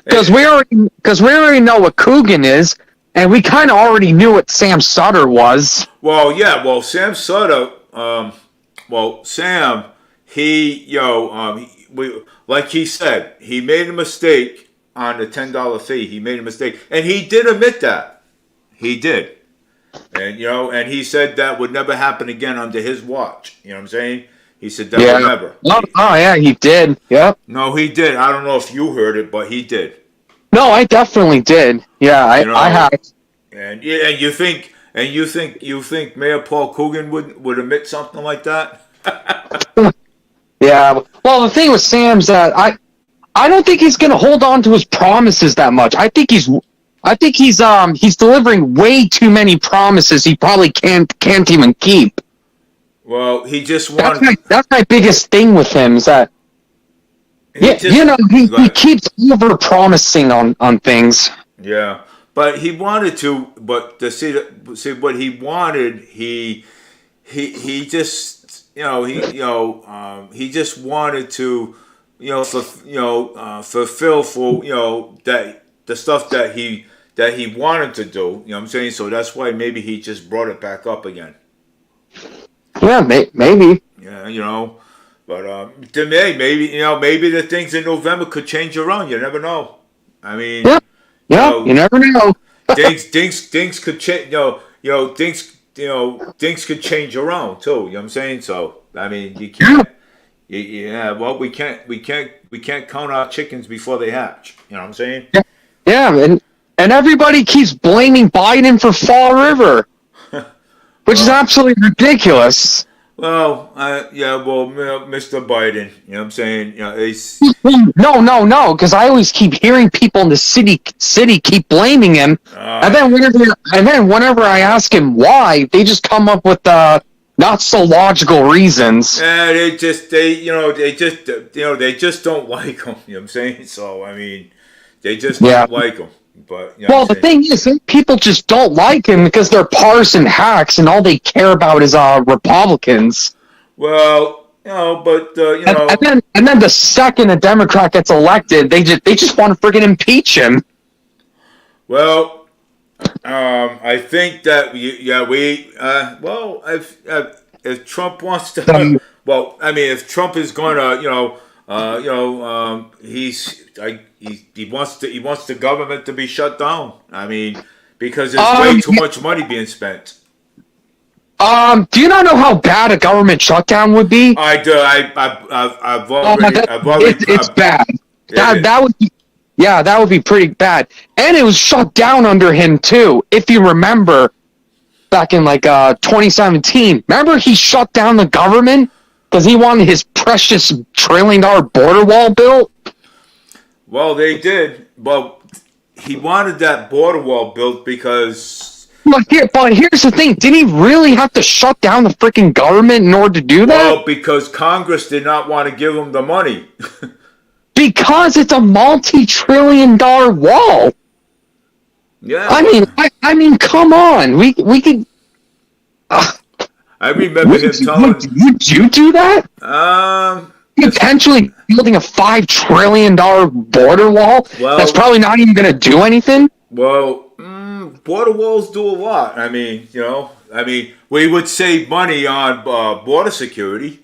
because we already know what Coogan is, and we kind of already knew what Sam Sutter was. Well, yeah. Well, Sam Sutter. Sam. Like he said, he made a mistake on the $10 fee. He made a mistake, and he did admit that. He did, and and he said that would never happen again under his watch. You know what I'm saying? He said that would never. Yeah, he did. Yep. No, he did. I don't know if you heard it, but he did. No, I definitely did. Yeah, I have. And you think Mayor Paul Coogan would admit something like that? Yeah. Well, the thing with Sam's that I don't think he's going to hold on to his promises that much. I think he's delivering way too many promises he probably can't even keep. Well, he just wants. That's my biggest thing with him is that he keeps over promising on things. Yeah, but he wanted to. But to see what he wanted, he just he just wanted to fulfill for that the stuff that he wanted to do. You know what I'm saying? So that's why maybe he just brought it back up again. Yeah, maybe. Yeah, but to me, maybe the things in November could change around. You never know. I mean, you never know. things could change. Things could change around too. You know what I'm saying? So I mean, you can't. Yeah. Well, we can't count our chickens before they hatch. You know what I'm saying? Yeah, and everybody keeps blaming Biden for Fall River. which is absolutely ridiculous. Well, Mr. Biden, you know what I'm saying? You know, he's No, because I always keep hearing people in the city keep blaming him, and then whenever I ask him why, they just come up with not so logical reasons. they just don't like him. You know what I'm saying? So I mean, they just don't like him. But well, the thing is, people just don't like him because they're partisan hacks, and all they care about is Republicans. Well, but and then the second a Democrat gets elected, they just want to freaking impeach him. Well, I think that if Trump wants to, if Trump is going to, he wants the government to be shut down. I mean, because there's way too much money being spent. Do you not know how bad a government shutdown would be? I do. I've already. It's bad. That would be pretty bad. And it was shut down under him too. If you remember, back in 2017, remember he shut down the government because he wanted his precious $1 trillion border wall built. Well, they did, but he wanted that border wall built because. But here's the thing: did he really have to shut down the freaking government in order to do that? Well, because Congress did not want to give him the money. Because it's a multi-trillion-dollar wall. Yeah. I mean, come on. We could. I remember him telling. Would you do that? Potentially building a $5 trillion border wall. Well, that's probably not even going to do anything. Well. Border walls do a lot. I mean, we would save money on border security.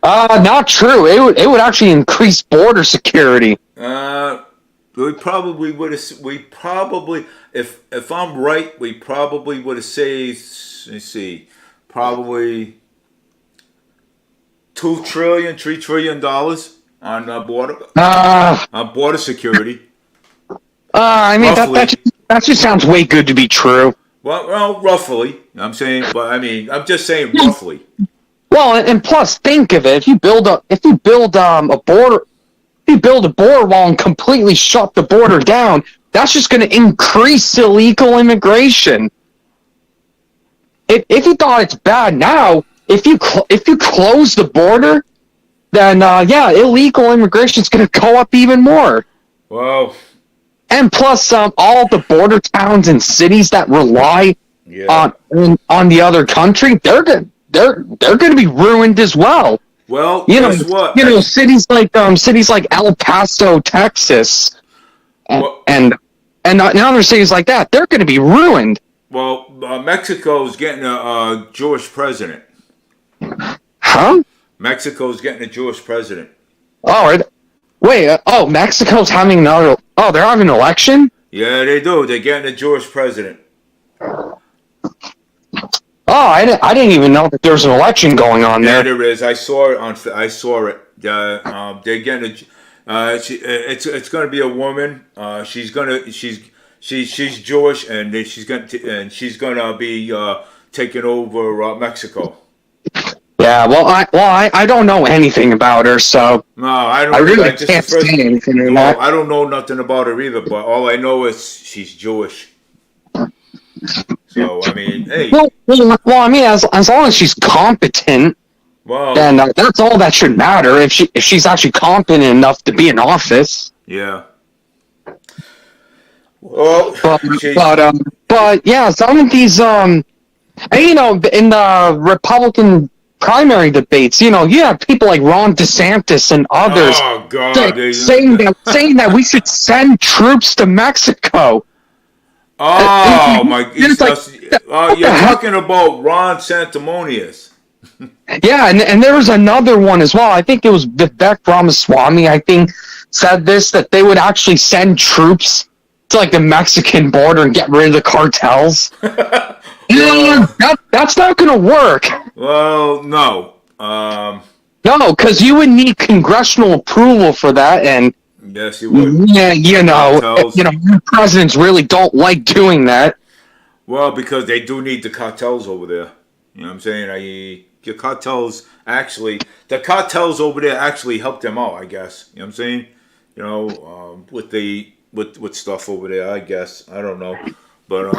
Not true. It would actually increase border security. We probably would have. If I'm right, we probably would have saved. Let's see, probably $3 trillion on border security. I mean that just sounds way good to be true. Well, roughly. I'm saying, but I mean, I'm just saying roughly. Well, and plus, think of it: if you build a border wall and completely shut the border down, that's just going to increase illegal immigration. If you thought it's bad now, if you close the border, then illegal immigration is going to go up even more. Well. And plus, all the border towns and cities that rely on the other country, they're going to be ruined as well. Well, guess what? Cities like El Paso, Texas, and other cities like that, they're going to be ruined. Well, Mexico's getting a Jewish president. Huh? Mexico's getting a Jewish president. Oh, wait. Mexico's having another. Oh, they're having an election? Yeah, they do. They're getting a Jewish president. Oh, I didn't even know that there was an election going on there. Yeah, there is. I saw it. They're getting it's going to be a woman. She's Jewish, and she's going to be taking over Mexico. Yeah, well, I don't know anything about her, so no, I don't. I really can't say anything about. I don't know nothing about her either, but all I know is she's Jewish. So I mean, hey. Well, I mean, as long as she's competent, then that's all that should matter. If she's actually competent enough to be in office. Yeah. Well, but yeah, some of these and, in the Republican primary debates, you have people like Ron DeSantis and others saying that we should send troops to Mexico. Oh my goodness! You're talking about Ron Santimonious. Yeah, and there was another one as well. I think it was Vivek Ramaswamy. I think said that they would actually send troops to the Mexican border and get rid of the cartels. That's not going to work. Well, no. No, because you would need congressional approval for that, and yes, you would. Yeah, presidents really don't like doing that. Well, because they do need the cartels over there. You know what I'm saying? The cartels over there actually helped them out, I guess. You know what I'm saying? With stuff over there, I guess. I don't know. But,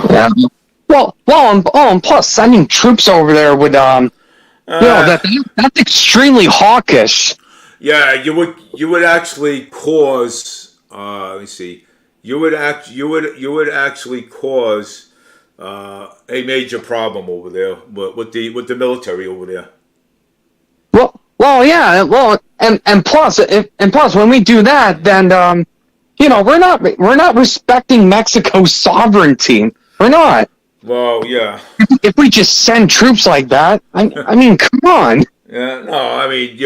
Yeah. And plus sending troops over there would, that's extremely hawkish. yeah, you would actually cause, let me see. You would actually cause a major problem over there with the military over there. And plus, when we do that, then we're not respecting Mexico's sovereignty. We're not. Well, yeah. If we just send troops like that, I mean, come on. Yeah, no, I mean,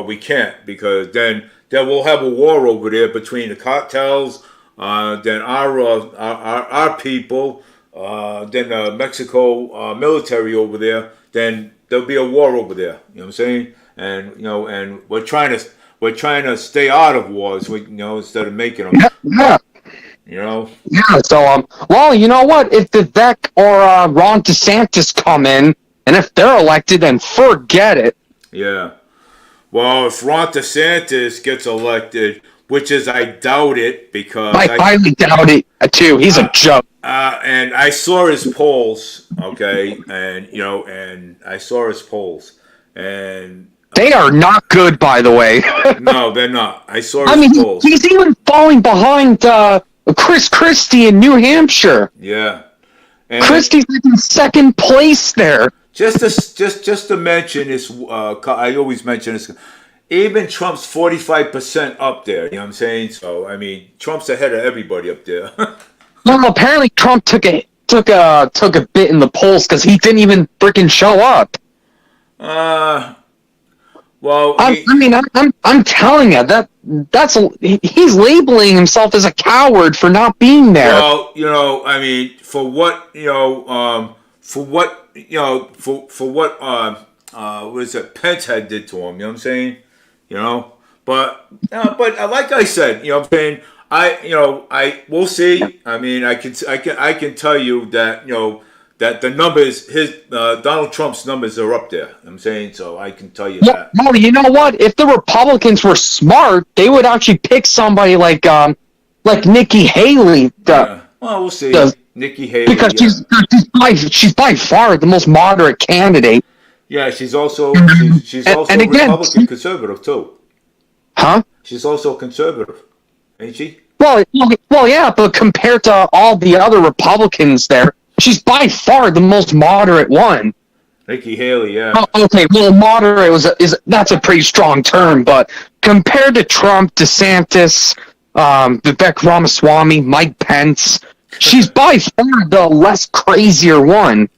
we can't, because then we'll have a war over there between the cartels, then our people, then the Mexico military over there. Then there'll be a war over there. You know what I'm saying? And we're trying to stay out of wars. Instead of making them. Yeah. Yeah. So you know what? If Vivek or Ron DeSantis come in, and if they're elected, then forget it. Yeah. Well, if Ron DeSantis gets elected, which is I doubt it, because I highly doubt it too. He's a joke. And I saw his polls, okay, and I saw his polls, and they are not good, by the way. No, they're not. I saw his polls. He's even falling behind Chris Christie in New Hampshire. Yeah, and Christie's in second place there. Just to mention this, I always mention this. Even Trump's 45% up there. You know what I'm saying? So I mean, Trump's ahead of everybody up there. Well, apparently Trump took a bit in the polls because he didn't even freaking show up. Well, I'm telling you he's labeling himself as a coward for not being there. Well, I mean, for what what is it Pence had did to him? You know what I'm saying? But like I said, you know what I'm saying. We'll see. I mean, I can tell you that that the numbers, Donald Trump's numbers are up there. I'm saying, so I can tell you that. Well, you know what? If the Republicans were smart, they would actually pick somebody like Nikki Haley. Well, we'll see. Nikki Haley, because she's by far the most moderate candidate. Yeah, she's also a Republican conservative too. Huh? She's also conservative, ain't she? Well, yeah, but compared to all the other Republicans there, she's by far the most moderate one. Nikki Haley, yeah. Oh, okay, well, moderate that's a pretty strong term, but compared to Trump, DeSantis, Vivek Ramaswamy, Mike Pence, she's by far the less crazier one.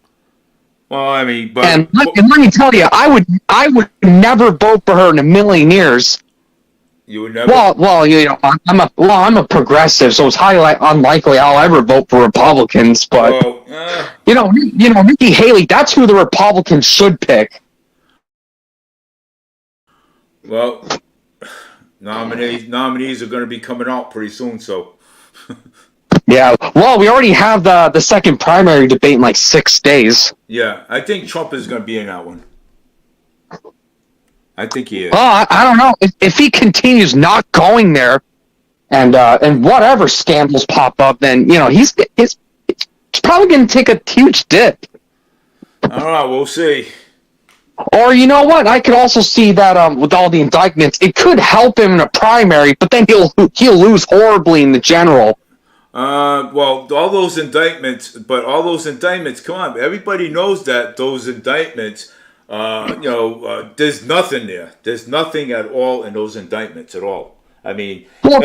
Well, I mean, but and let me tell you, I would never vote for her in a million years. You would never. Well, I'm a progressive, so it's highly unlikely I'll ever vote for Republicans. But Nikki Haley, that's who the Republicans should pick. Well, nominees are going to be coming out pretty soon, so. Yeah, well, we already have the second primary debate in like 6 days. Yeah, I think Trump is going to be in that one. I think he is. Well, I don't know. If he continues not going there, and whatever scandals pop up, then he's probably going to take a huge dip. All right, we'll see. Or you know what? I could also see that with all the indictments, it could help him in a primary, but then he'll lose horribly in the general. Well, all those indictments, come on, everybody knows that those indictments. There's nothing there. There's nothing at all in those indictments at all. I mean, well,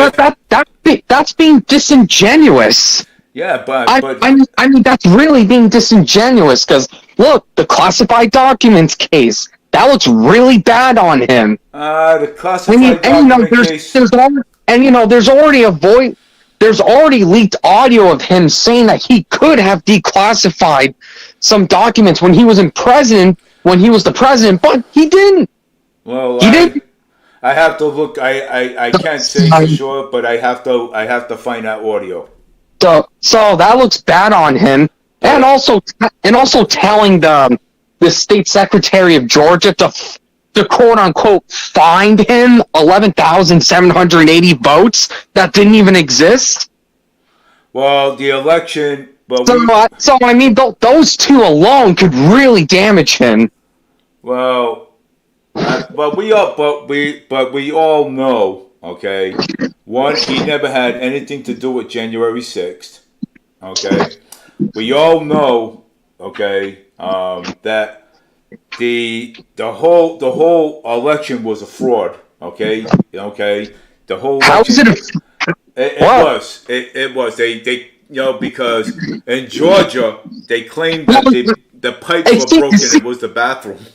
that's being disingenuous. Yeah, but I mean that's really being disingenuous because look, the classified documents case that looks really bad on him. The classified document case. There's already leaked audio of him saying that he could have declassified some documents when he was the president, but he didn't. Well, he didn't. I have to look. I can't say for sure, but I have to find that audio. So that looks bad on him. and also telling the state secretary of Georgia to quote unquote find him 11,780 votes that didn't even exist. Well, the election, but So I mean, those two alone could really damage him. well, but we all know, okay. One, he never had anything to do with January 6th. Okay, we all know, okay, that the whole election was a fraud. Okay, the whole How is election. it? It What? was. It was. They because in Georgia they claimed that the pipes were broken. It was the bathroom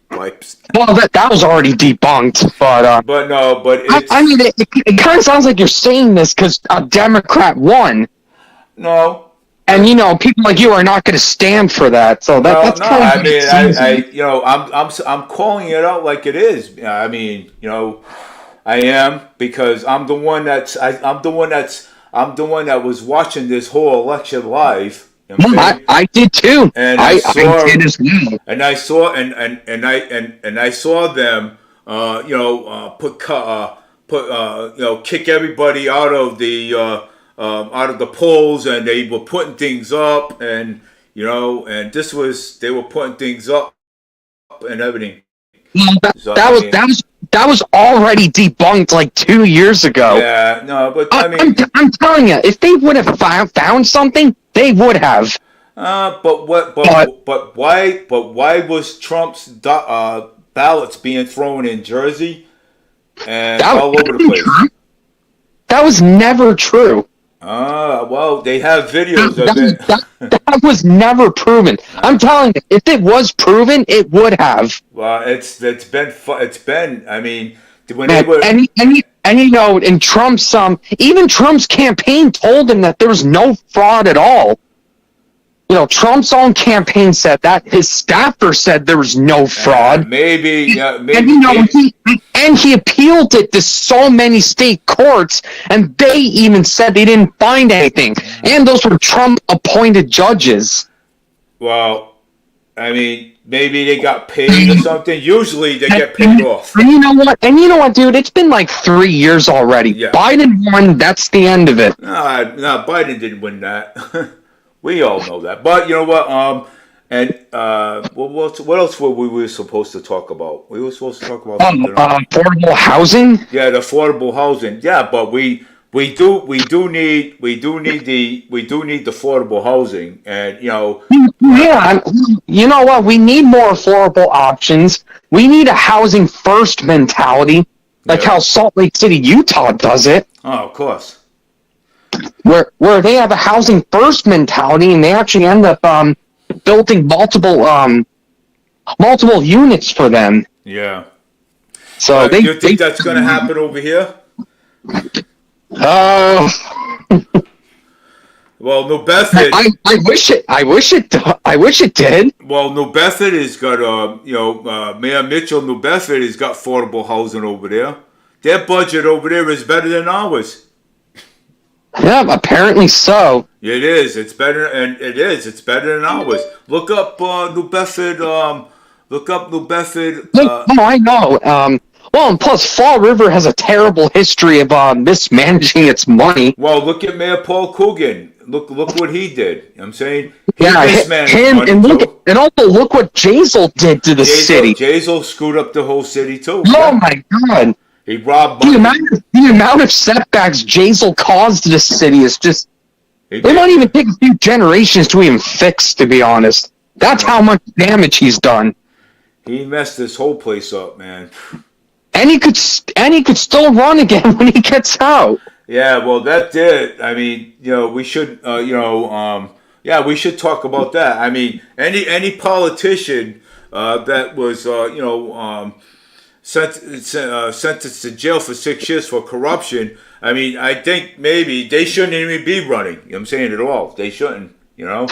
pipes. Well, that was already debunked, but But no, but it's I mean, it kind of sounds like you're saying this because a Democrat won, no. and people like you are not going to stand for that. So that's No. kind of I mean, I'm calling it out like it is. I mean, I am because I'm the one that was watching this whole election live. You know what I'm saying? I did too. And I saw, did as well. and I saw, and I saw them, kick everybody out of the polls, and they were putting things up, and and they were putting things up and everything. Well, So, that was already debunked like 2 years ago. yeah, no, but I mean, I'm telling you, if they would have found something, they would have. but why was Trump's ballots being thrown in Jersey and all over the place? That was never true. Well, they have videos of it. That was never proven. I'm telling you, if it was proven, it would have. Well, it's been. I mean, when Man, they were. and Trump's even Trump's campaign told him that there was no fraud at all. Trump's own campaign said that. His staffer said there was no fraud. Maybe. And he appealed it to so many state courts, and they even said they didn't find anything. And those were Trump-appointed judges. Well, I mean, maybe they got paid or something. Usually, they get paid off. And you know what, dude? It's been like 3 years already. Yeah. Biden won. That's the end of it. No, Biden didn't win that. We all know that. But you know what? What else were we supposed to talk about? We were supposed to talk about something else. Affordable housing. Yeah, the affordable housing. Yeah, but we do need the affordable housing, and Yeah, you know what? We need more affordable options. We need a housing first mentality, like how Salt Lake City, Utah does it. Oh, of course. Where they have a housing first mentality, and they actually end up building multiple units for them. Yeah. So you think that's going to happen over here? Well, New Bedford. I wish it did. Well, New Bedford has got Mayor Mitchell. New Bedford has got affordable housing over there. Their budget over there is better than ours. Yeah, apparently so. It is. It's better, and it is. It's better than ours. Look up New Bedford. Look up New Bedford. I know. Well, and plus, Fall River has a terrible history of mismanaging its money. Well, look at Mayor Paul Coogan. Look what he did. You know what I'm saying? He Yeah, mismanaged him, money and too. also look what Jazel did to the city. Jazel screwed up the whole city too. Oh my God! He robbed money. The amount of setbacks Jazel caused this city is just. It might even take a few generations to even fix, to be honest. That's how much damage he's done. He messed this whole place up, man. And he could still run again when he gets out. Yeah, well, that did. I mean, we should, we should talk about that. I mean, any politician that was, sentenced to jail for 6 years for corruption. I mean, I think maybe they shouldn't even be running. You know what I'm saying? At all. They shouldn't, Well,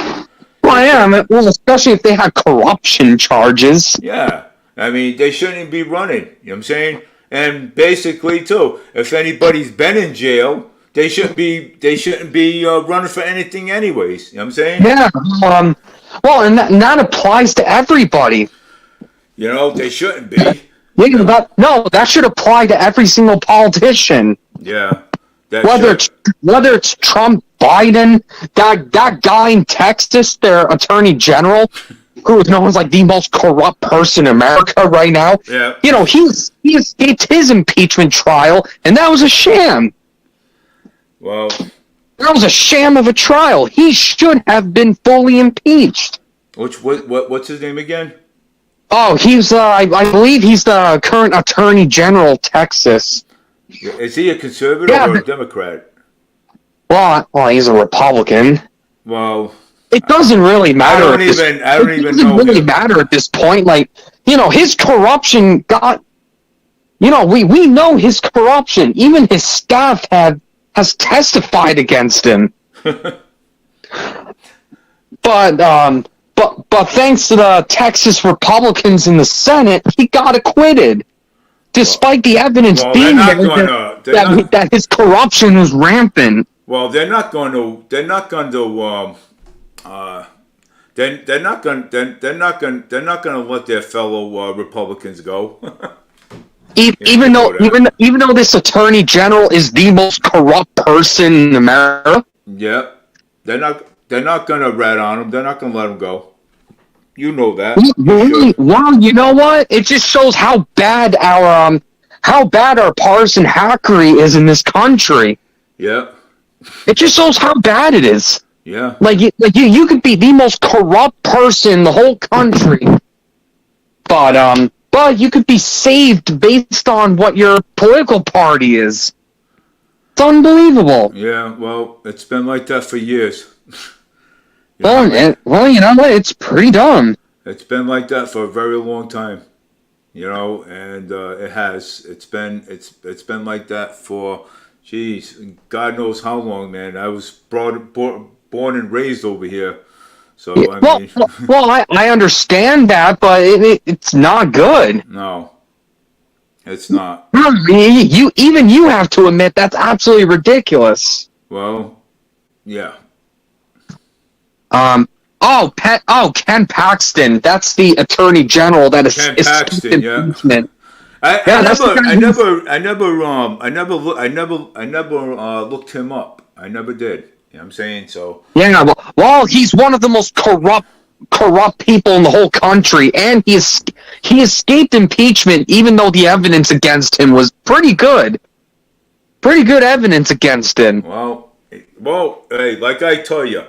yeah, well, especially if they had corruption charges. Yeah. I mean, they shouldn't even be running. You know what I'm saying? And basically, too, if anybody's been in jail, They shouldn't be. They shouldn't be running for anything, anyways. You know what I'm saying? Yeah. Well, and that applies to everybody. You know, they shouldn't be. Yeah, that should apply to every single politician. Yeah. Whether it's Trump, Biden, that guy in Texas, their attorney general, who is known as like the most corrupt person in America right now. Yeah. You know, he escaped his impeachment trial, and that was a sham. Well, that was a sham of a trial. He should have been fully impeached. What's his name again? Oh, he's I believe he's the current attorney general of Texas. Is he a conservative or a Democrat? Well, he's a Republican. Well, it doesn't really matter. I don't even know. It doesn't really matter at this point. Like, you know, his corruption got. You know, we know his corruption. Even his staff has testified against him. But thanks to the Texas Republicans in the Senate, he got acquitted, despite the evidence being that his corruption was rampant. Well, they're not going to let their fellow Republicans go. Even though this attorney general is the most corrupt person in America. Yeah, they're not going to rat on him. They're not going to let him go. You know that. Well, you know what? It just shows how bad our partisan hackery is in this country. Yeah. It just shows how bad it is. Yeah. Like you could be the most corrupt person in the whole country, but you could be saved based on what your political party is. It's unbelievable. Yeah. Well, it's been like that for years. Well, you know what? It's pretty dumb. It's been like that for a very long time, you know, and it has. It's been like that for, geez, God knows how long, man. I was born and raised over here, so I understand that, but it's not good. No, it's not. You have to admit that's absolutely ridiculous. Well, yeah. Ken Paxton. That's the attorney general that is Ken Paxton. Impeachment. I never looked him up. I never did. You know what I'm saying? So yeah, well, he's one of the most corrupt people in the whole country, and he escaped impeachment, even though the evidence against him was pretty good. Pretty good evidence against him. Well, hey, like I tell you,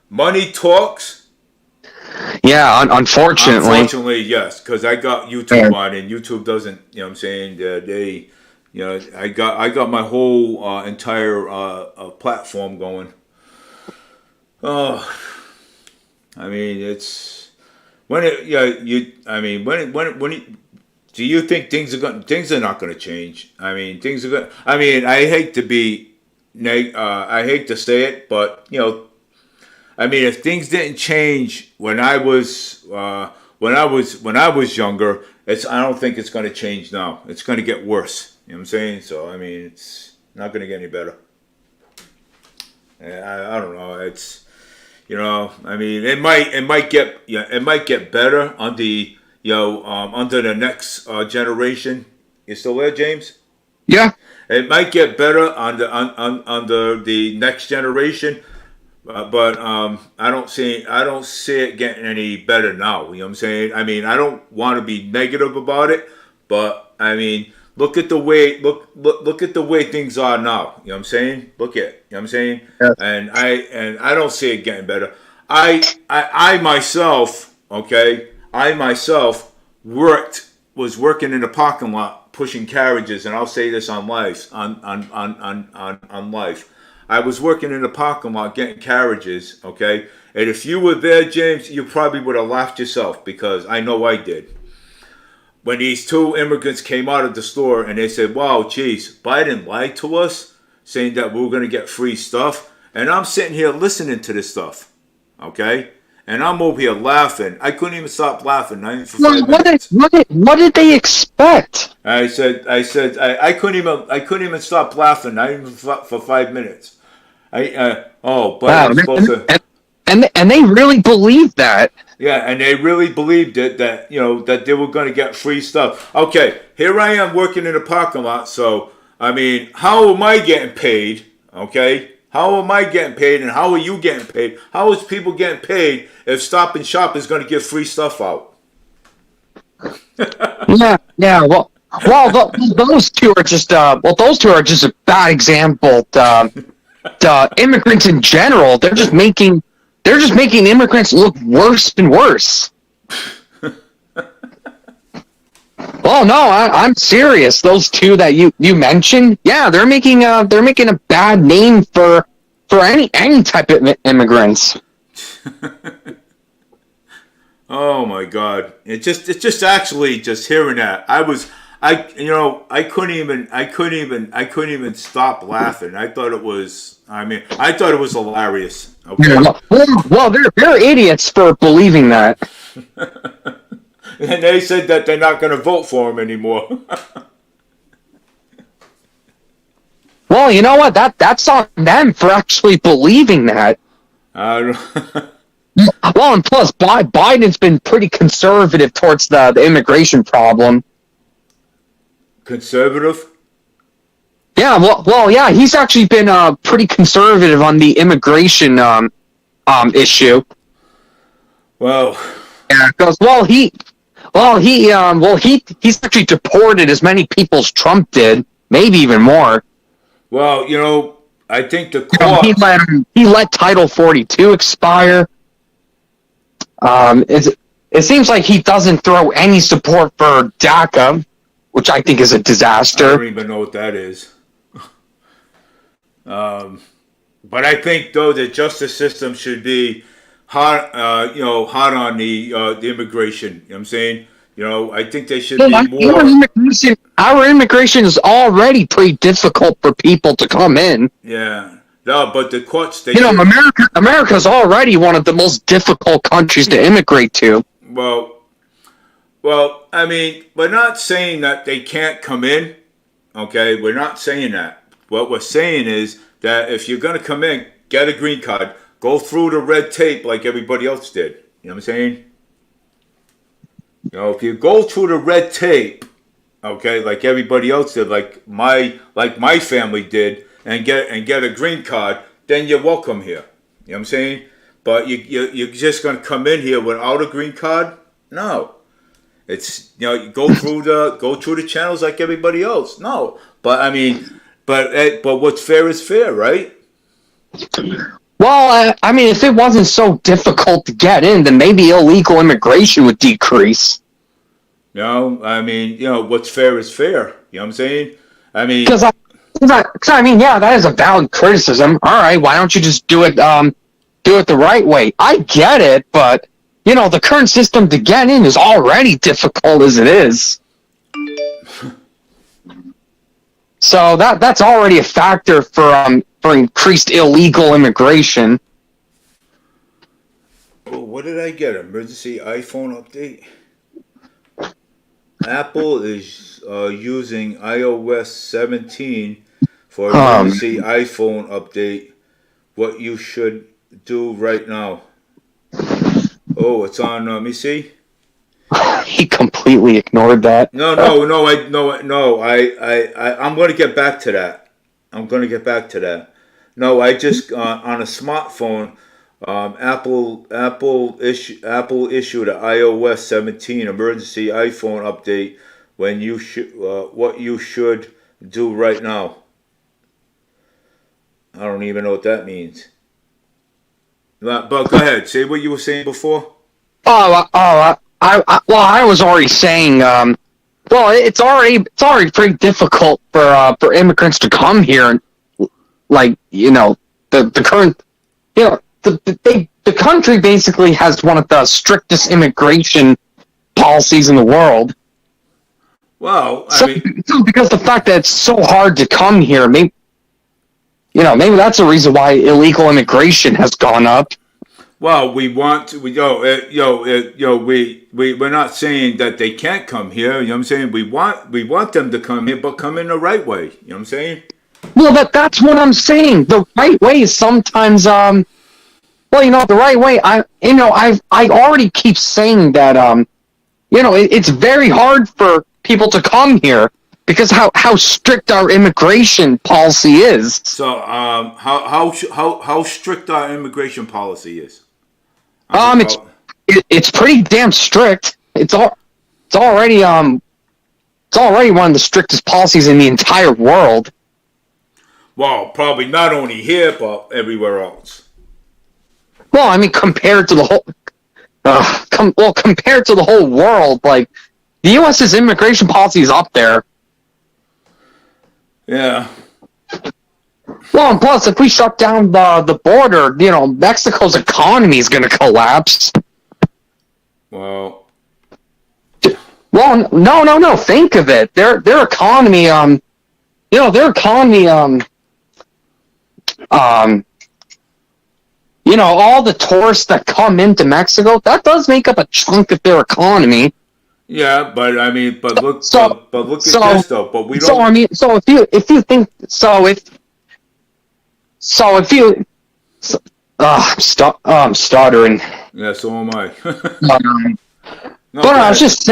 money talks. Yeah, unfortunately. Unfortunately, yes, because I got YouTube on, and YouTube doesn't. You know what I'm saying? They, you know, I got my whole entire platform going. Oh, I mean, it's when it. Yeah, you. I mean, do you think things are not going to change? I mean, things are going. I mean, I hate to be, I hate to say it, but you know. I mean, if things didn't change when I was younger, I don't think it's going to change now. It's going to get worse. You know what I'm saying? So I mean, it's not going to get any better. I don't know. It's, you know, I mean, it might get better on the under the next generation. You still there, James? Yeah. It might get better under the next generation. But I don't see it getting any better now. You know what I'm saying? I mean, I don't want to be negative about it, but I mean, look at the way things are now. You know what I'm saying? Look at, you know what I'm saying? Yes. And I don't see it getting better. I myself was working in a parking lot pushing carriages, and I'll say this on live. I was working in the parking lot getting carriages, okay? And if you were there, James, you probably would have laughed yourself, because I know I did. When these two immigrants came out of the store and they said, wow, geez, Biden lied to us, saying that we were going to get free stuff. And I'm sitting here listening to this stuff, okay? and I'm over here laughing. I couldn't even stop laughing, not even for What, 5 what, did, minutes. what did they expect? I couldn't even stop laughing, not even for 5 minutes. But I Wow, was supposed to. and they really believe that. Yeah, and they really believed it that that they were going to get free stuff. Okay, here I am working in a parking lot. So I mean, how am I getting paid? Okay, how am I getting paid, and how are you getting paid? How is people getting paid if Stop and Shop is going to give free stuff out? Yeah. Those two are just those two are just a bad example. Immigrants in general, they're just making immigrants look worse and worse. Well, no, I'm serious. Those two that you mentioned, yeah, they're making a bad name for any type of immigrants. Oh my God! It's just actually just hearing that I couldn't even stop laughing. I thought it was hilarious. Okay. Well, they're idiots for believing that. And they said that they're not going to vote for him anymore. Well, you know what? That's on them for actually believing that. I Well, and plus, Biden's been pretty conservative towards the immigration problem. Conservative? Yeah, yeah, he's actually been pretty conservative on the immigration issue. Well, yeah, because he's actually deported as many people as Trump did, maybe even more. Well, I think the court he let Title 42 expire. It seems like he doesn't throw any support for DACA, which I think is a disaster. I don't even know what that is. But I think though the justice system should be hot on the immigration. You know what I'm saying? I think they should be more. Our immigration is already pretty difficult for people to come in. Yeah. No, but the courts. America's already one of the most difficult countries to immigrate to. Well, I mean, we're not saying that they can't come in. Okay, we're not saying that. What we're saying is that if you're going to come in, get a green card, go through the red tape like everybody else did. You know what I'm saying? If you go through the red tape, okay, like everybody else did, like my family did, and get a green card, then you're welcome here. You know what I'm saying? But you're just going to come in here without a green card? No. It's you go through the channels like everybody else. No. But I mean, but what's fair is fair, right? Well, I mean, if it wasn't so difficult to get in, then maybe illegal immigration would decrease. I mean, what's fair is fair. You know what I'm saying? I mean, because I mean, yeah, that is a valid criticism. All right, why don't you just do it the right way? I get it, but the current system to get in is already difficult as it is. So that's already a factor for increased illegal immigration. Oh, what did I get? Emergency iPhone update? Apple is using iOS 17 for emergency iPhone update. What you should do right now. Oh, it's on. Let me see. He completely ignored that. I'm going to get back to that. No, I just on a smartphone. Apple issued an iOS 17 emergency iPhone update. What you should do right now. I don't even know what that means. But go ahead. Say what you were saying before. I was already saying. It's already pretty difficult for immigrants to come here, and the current the country basically has one of the strictest immigration policies in the world. Well, because the fact that it's so hard to come here, maybe that's a reason why illegal immigration has gone up. Well, we're not saying that they can't come here. You know what I'm saying? We want them to come here, but come in the right way. You know what I'm saying? Well, that's what I'm saying. The right way is sometimes well, the right way. I already keep saying that it's very hard for people to come here because how strict our immigration policy is. So, how strict our immigration policy is? It's it's pretty damn strict. It's already one of the strictest policies in the entire world. Well, probably not only here, but everywhere else. Well, I mean, compared to the whole world, like the U.S.'s immigration policy is up there. Yeah. Well, and plus, if we shut down the border, Mexico's economy is going to collapse. Well, no. Think of it. Their economy, all the tourists that come into Mexico, that does make up a chunk of their economy. yeah, but I mean, but look at this though. But we don't. So I mean, if you think I'm stuttering. Yeah, so am I. No, But I was just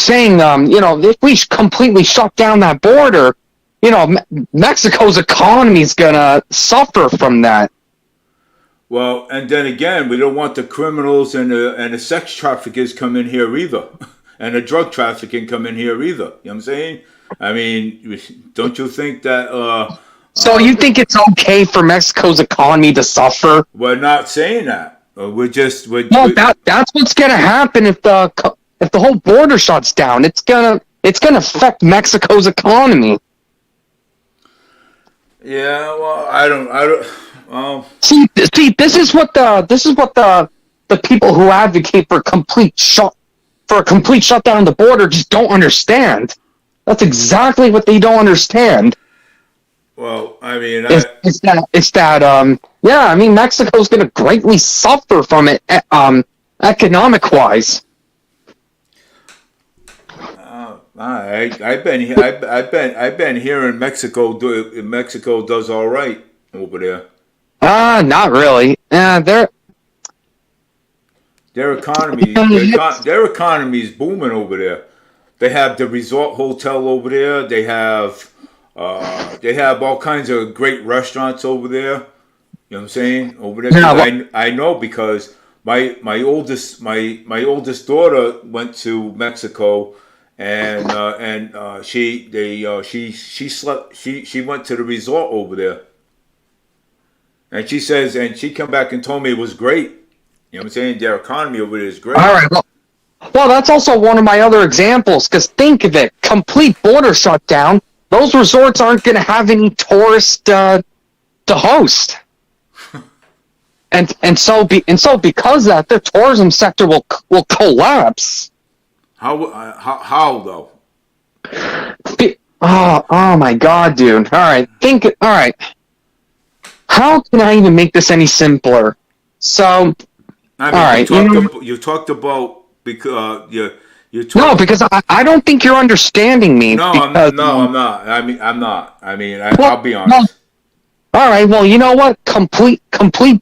saying, if we completely shut down that border, Mexico's economy is gonna suffer from that. Well, and then again, we don't want the criminals and the sex traffickers come in here either, and the drug trafficking come in here either. You know what I'm saying? I mean, don't you think that? So you think it's okay for Mexico's economy to suffer? We're not saying that. That's what's gonna happen if the whole border shuts down. It's gonna affect Mexico's economy. Yeah, well, I don't. See, this is what the people who advocate for a complete shutdown of the border just don't understand. That's exactly what they don't understand. Well, I mean, I mean, Mexico's going to greatly suffer from it, economic wise. I've been here in Mexico. Mexico does all right over there. Not really. Their economy is booming over there. They have the resort hotel over there. They have all kinds of great restaurants over there. You know what I'm saying? Over there. Yeah, I know because my oldest daughter went to Mexico, and she went to the resort over there. And she says, and she come back and told me it was great. You know what I'm saying? Their economy over there is great. All right. Well, that's also one of my other examples. Because think of it: complete border shutdown. Those resorts aren't going to have any tourists to host. and so because of that, the tourism sector will collapse. How though? Oh my God, dude! All right, how can I even make this any simpler? So, I mean, you talked about because you talked. No, because I don't think you're understanding me. I'm not. I mean, I'm not. I mean, I'll be honest. All right. Well, you know what? Complete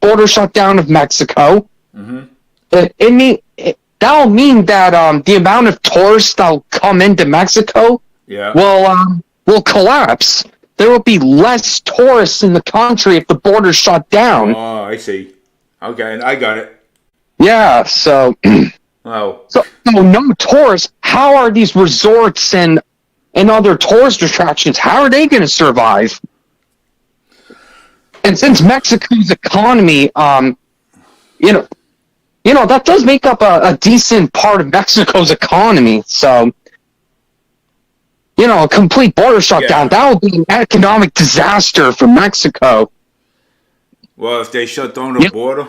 border shutdown of Mexico. Mm-hmm. That'll mean that the amount of tourists that'll come into Mexico will collapse. There will be less tourists in the country if the border's shut down. Oh, I see. Okay, I got it. Yeah. So. Oh. So no tourists. How are these resorts and other tourist attractions? How are they going to survive? And since Mexico's economy, that does make up a decent part of Mexico's economy. So, a complete border shutdown, that would be an economic disaster for Mexico. Well, if they shut down the border?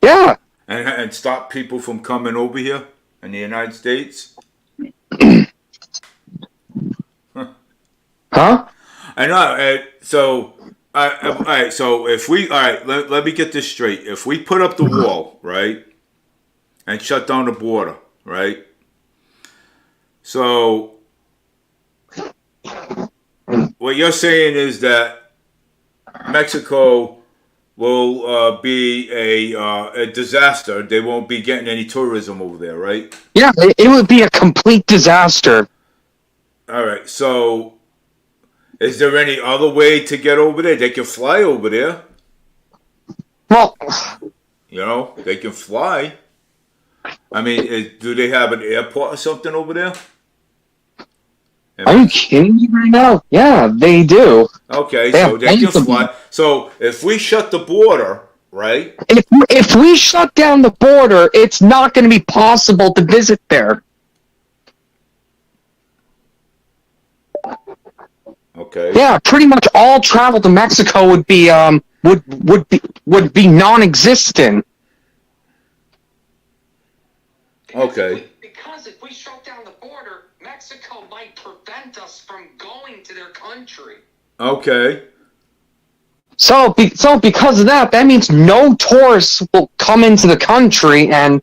Yeah. And stop people from coming over here in the United States? Huh? I know. So All right. So if we, all right, let me get this straight. If we put up the wall, right, and shut down the border, right. So what you're saying is that Mexico will be a disaster. They won't be getting any tourism over there, right? Yeah, it would be a complete disaster. All right. So is there any other way to get over there? They can fly over there. Well, You know, they can fly. I mean, do they have an airport or something over there? are you kidding me right now? Yeah, they do. Okay, They so have they can plenty of fly. So if we shut the border, right? If we shut down the border, it's not going to be possible to visit there. Okay. Yeah, pretty much all travel to Mexico would be non-existent. Okay. Because if we shut down the border, Mexico might prevent us from going to their country. Okay. So because of that, that means no tourists will come into the country, and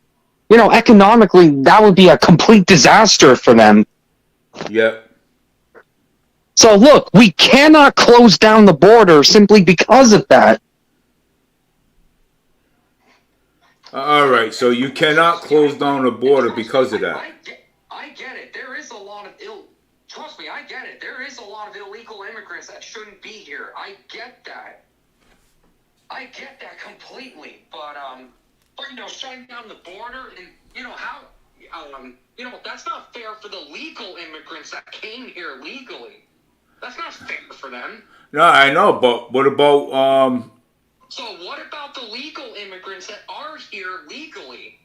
economically, that would be a complete disaster for them. Yep. So look, we cannot close down the border simply because of that. All right. So you cannot close down the border because of that. I get it. There is a lot of trust me, I get it. There is a lot of illegal immigrants that shouldn't be here. I get that. I get that completely. But shutting down the border and that's not fair for the legal immigrants that came here legally. That's not fair for them. No, I know, but what about So what about the legal immigrants that are here legally?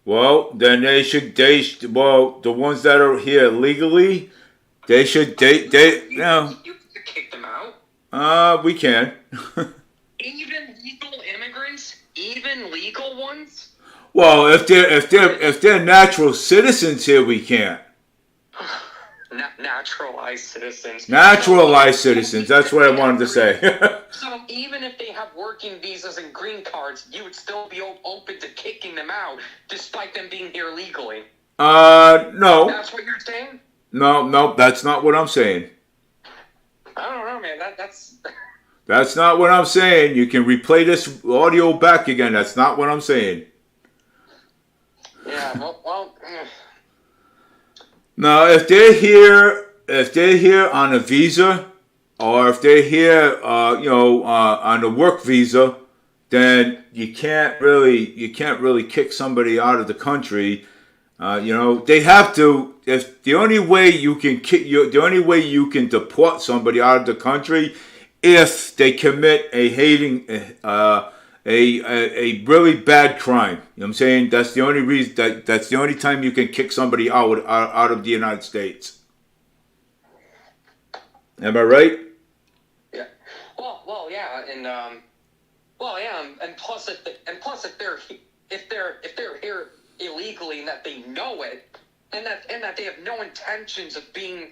Well, then well, the ones that are here legally, they should they You can kick them out. We can. Even legal immigrants, even legal ones. Well, if they're natural citizens here, we can't. Naturalized citizens. Naturalized citizens. That's what I wanted to say. So even if they have working visas and green cards, you would still be open to kicking them out, despite them being here legally. No. That's what you're saying? No, that's not what I'm saying. I don't know, man. That's. That's not what I'm saying. You can replay this audio back again. That's not what I'm saying. Yeah. Well. No, if they're here on a visa, or if they're here, on a work visa, then you can't really kick somebody out of the country. They have to. If the only way you can deport somebody out of the country, if they commit a really bad crime. You know what I'm saying? That's the only reason. That's the only time you can kick somebody out of the United States. Am I right? Yeah. Well, yeah, and plus if they're here illegally and that they know it, and that they have no intentions of being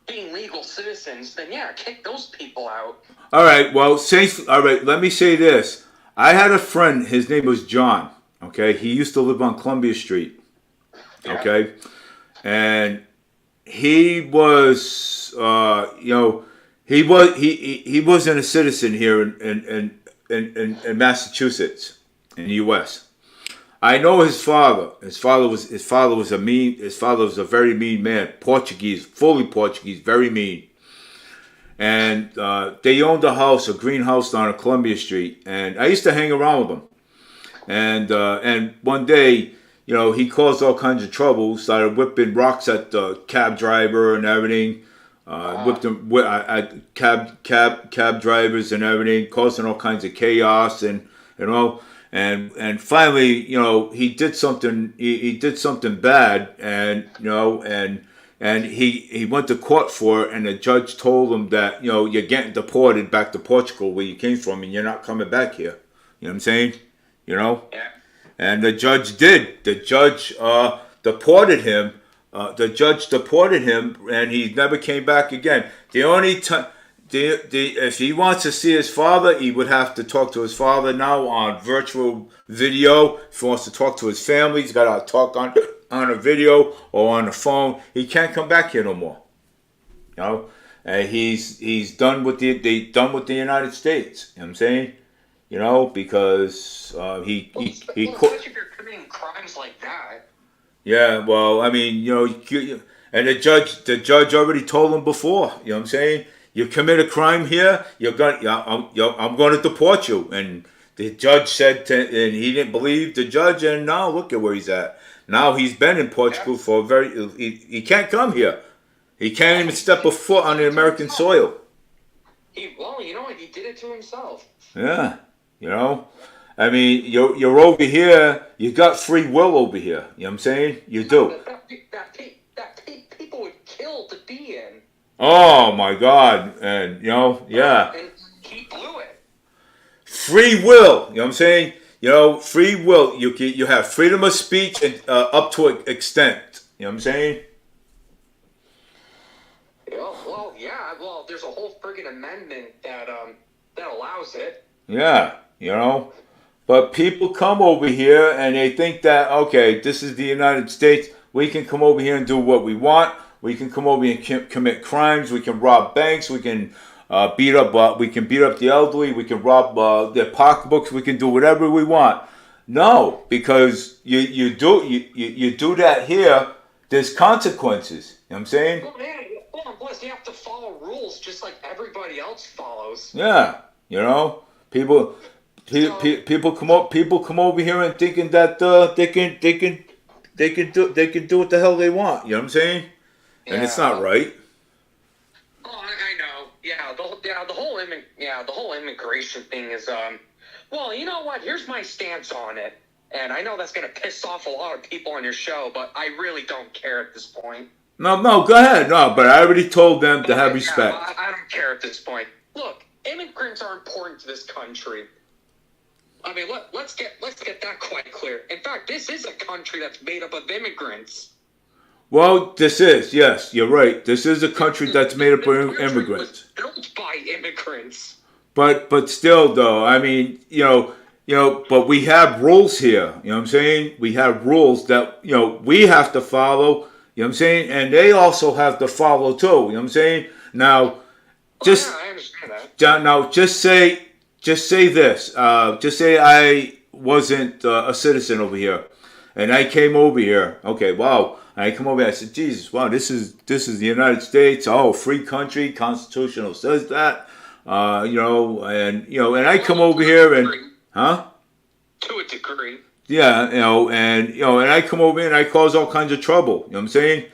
legal citizens, then yeah, kick those people out. All right. Well, all right. Let me say this. I had a friend. His name was John. Okay, he used to live on Columbia Street. Okay, and he was, he wasn't a citizen here in Massachusetts, in the U.S. I know his father. His father was a very mean man. Portuguese, fully Portuguese, very mean. And they owned a greenhouse down on Columbia Street, and I used to hang around with them. And one day, he caused all kinds of trouble. Started whipping rocks at the cab driver and everything. Whipped them at cab drivers and everything, causing all kinds of chaos and And finally, he did something. He did something bad, and he went to court for it. And the judge told him that you're getting deported back to Portugal where you came from, and you're not coming back here. You know what I'm saying? Yeah. And the judge did. The judge deported him. And he never came back again. The only time if he wants to see his father, he would have to talk to his father now on virtual video. If he wants to talk to his family, he's got to talk on a video or on the phone. He can't come back here no more. You know, and he's done with done with the United States. You know what I'm saying, you know, because he especially if you're committing crimes like that. yeah. Well, I mean, you know, and the judge already told him before. You know what I'm saying? You commit a crime here, I'm going to deport you. And the judge said, and he didn't believe the judge. And now look at where he's at. Now he's been in Portugal for he can't come here. He can't even step a foot on the American soil. Well, you know what? He did it to himself. Yeah, you know. I mean, you're over here. You got free will over here. You know what I'm saying? You do. That people would kill to be in. Oh my God! And you know, yeah. And he blew it. Free will. You know what I'm saying? You know, free will. You have freedom of speech and up to an extent. You know what I'm saying? Well, there's a whole friggin' amendment that allows it. Yeah, you know. But people come over here and they think that, okay, this is the United States. We can come over here and do what we want. We can come over here and commit crimes. We can rob banks. We can beat up. We can beat up the elderly. We can rob their pocketbooks. We can do whatever we want. No, because you do that here. There's consequences. You know what I'm saying? Well, man, plus you have to follow rules just like everybody else follows. Yeah, you know, people come over here and thinking that they can do what the hell they want. You know what I'm saying? And it's not right. Oh, I know. The whole immigration thing is well, you know what? Here's my stance on it, and I know that's gonna piss off a lot of people on your show, but I really don't care at this point. No, go ahead. No, but I already told them to have respect. I don't care at this point. Look, immigrants are important to this country. I mean, let's get that quite clear. In fact, this is a country that's made up of immigrants. Well, this is, yes, you're right. This is a country that's made up of immigrants. Built by immigrants. But still, though, I mean, but we have rules here. You know what I'm saying? We have rules that we have to follow. You know what I'm saying? And they also have to follow too. You know what I'm saying? Now, just I understand that. Now, just say this. Just say I wasn't a citizen over here, and I came over here. Okay, wow. I come over here. I said, Jesus, wow, this is the United States. Oh, free country, constitutional says that. And I come over here and to a degree. Yeah, and I come over here and I cause all kinds of trouble. You know what I'm saying?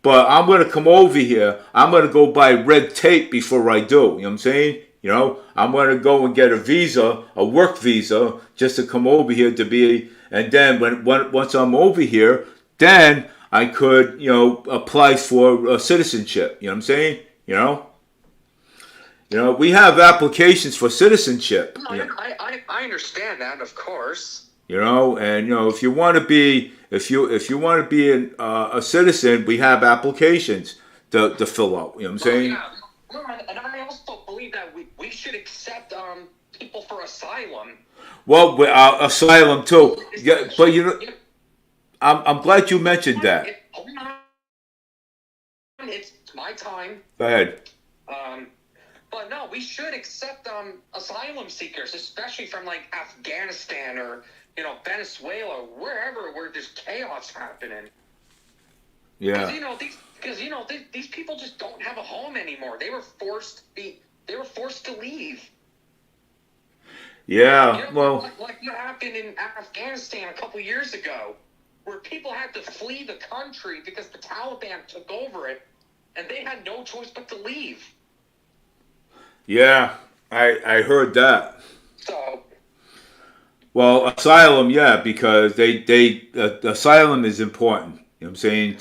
But I'm gonna come over here. I'm gonna go by red tape before I do. You know what I'm saying? I'm gonna go and get a visa, a work visa, just to come over here to be. And then once I'm over here, then I could apply for citizenship. You know what I'm saying? We have applications for citizenship. No, I understand that, of course. And if you want to be a citizen, we have applications to fill out. You know what I'm saying? Yeah. And I also believe that we should accept people for asylum. Well, asylum too. Yeah, but I'm glad you mentioned that. It's my time. Go ahead. But no, we should accept asylum seekers, especially from like Afghanistan or Venezuela, wherever where there's chaos happening. Yeah. Because these people just don't have a home anymore. They were forced to leave. Yeah. Well, like what happened in Afghanistan a couple years ago, where people had to flee the country because the Taliban took over it, and they had no choice but to leave. Yeah, I heard that. So. Well, asylum, yeah, because asylum is important. You know what I'm saying?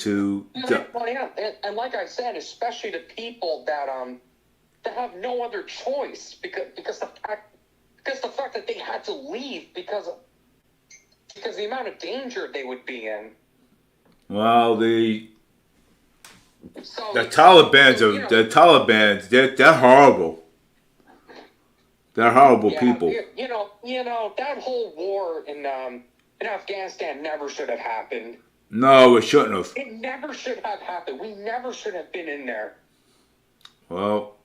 Well, yeah, and like I said, especially to people that have no other choice because the fact that they had to leave because the amount of danger they would be in. Well, So The Taliban's so, you are know, the Taliban's. They're horrible. They're horrible yeah, people. that whole war in Afghanistan never should have happened. No, it shouldn't have. It never should have happened. We never should have been in there. Well,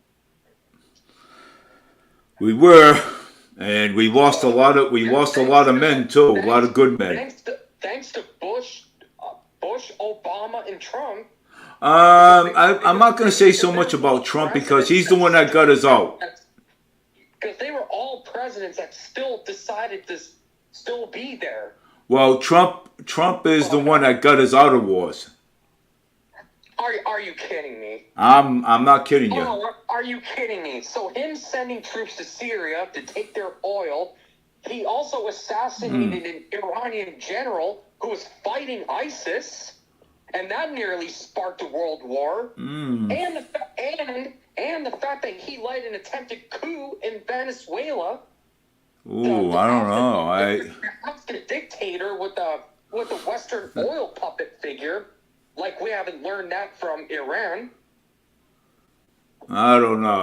we were, and we lost a lot of men too. A lot of good men. Thanks to Bush, Obama, and Trump. I'm not going to say so much about Trump because he's the one that got us out. Because they were all presidents that still decided to still be there. Well, Trump is the one that got us out of wars. Are you kidding me? I'm not kidding you. Oh, are you kidding me? So him sending troops to Syria to take their oil, he also assassinated an Iranian general who was fighting ISIS, and that nearly sparked a world war. And the fact that he led an attempted coup in Venezuela. Ooh, I don't know. The dictator with the Western oil puppet figure, like we haven't learned that from Iran. I don't know.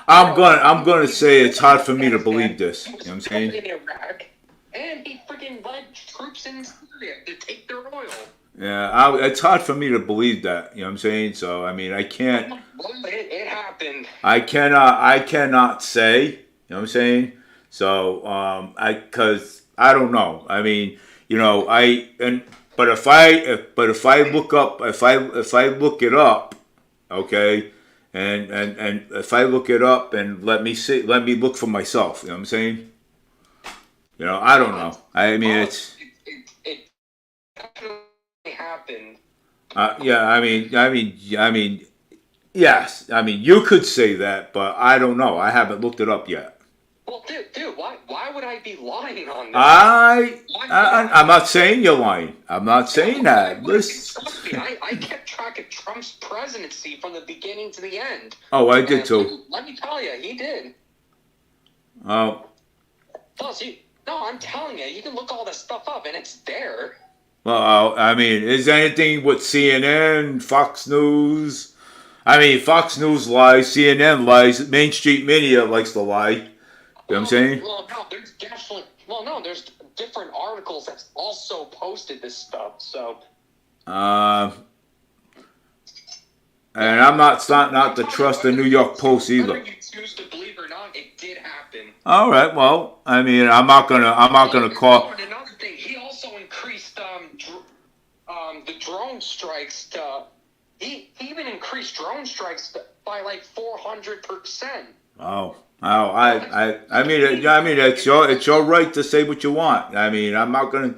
I'm gonna say it's hard for me to believe this. You know what I'm saying? In Iraq, and he freaking led troops in Syria to take their oil. Yeah, it's hard for me to believe that. You know what I'm saying? So I mean, I can't. It happened. I cannot say. You know what I'm saying? So because I don't know. I mean, but if I look it up, okay, and if I look it up and let me look for myself. You know what I'm saying? I don't know. I mean, it definitely happened. Yeah, I mean, yes. I mean, you could say that, but I don't know. I haven't looked it up yet. Well, dude, why would I be lying on this? I'm not saying you're lying. I'm not saying that. Trust me, I kept track of Trump's presidency from the beginning to the end. Oh, I did too. Let me tell you, he did. Oh. Plus, I'm telling you, you can look all this stuff up, and it's there. Well, I mean, is anything with CNN, Fox News? I mean, Fox News lies, CNN lies, Main Street Media likes to lie. You know what I'm saying? There's different articles that's also posted this stuff, so. And I'm not starting out to trust the New York Post either. Whether you choose to believe or not, it did happen. All right, well, I mean, I'm not gonna call. And another thing, he also increased the drone strikes to. He even increased drone strikes by like 400%. Oh, I mean, it's your right to say what you want. I mean, I'm not gonna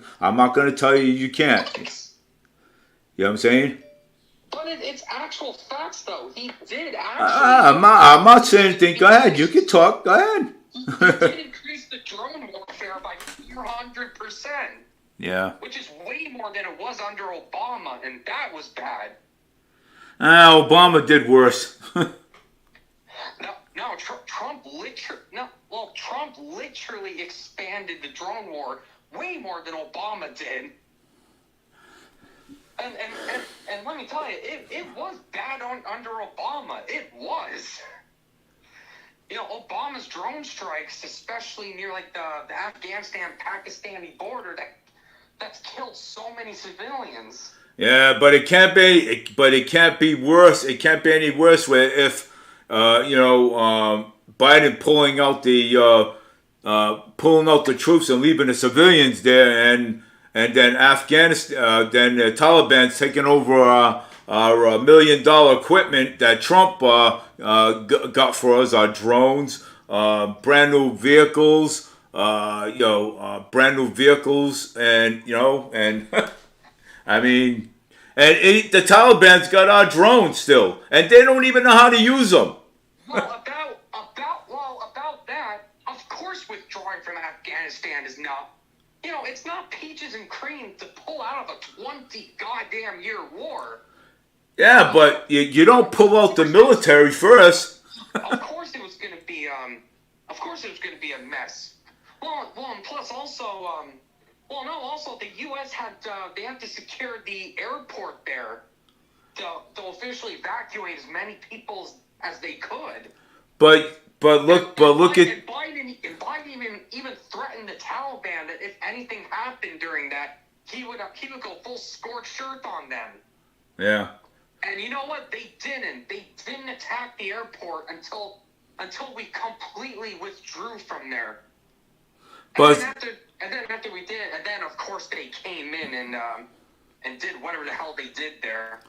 tell you can't. You know what I'm saying? But it's actual facts, though. He did actually. I'm not saying anything. Go ahead. You can talk. Go ahead. He did increase the drone warfare by 400%. Yeah. Which is way more than it was under Obama, and that was bad. Obama did worse. Trump literally expanded the drone war way more than Obama did. And let me tell you, it was bad under Obama. It was. Obama's drone strikes, especially near like the Afghanistan-Pakistani border, that's killed so many civilians. Yeah, but it can't be worse. It can't be any worse if Biden pulling out the troops and leaving the civilians there, and then Afghanistan, then the Taliban's taking over our $1 million equipment that Trump got for us, our drones, brand new vehicles, and I mean, the Taliban's got our drones still, and they don't even know how to use them. Well, about that, of course, withdrawing from Afghanistan is not, it's not peaches and cream to pull out of a 20 goddamn year war. Yeah, but you don't pull out the military first. Of course, it was going to be a mess. Well, and plus also, also the U.S. had to secure the airport airport there to officially evacuate as many people as they could. But look at And Biden even threatened the Taliban that if anything happened during that, he would go full scorched earth on them. yeah. And you know what? They didn't. They didn't attack the airport until we completely withdrew from there. But And then after we did, and then of course they came in and did whatever the hell they did there.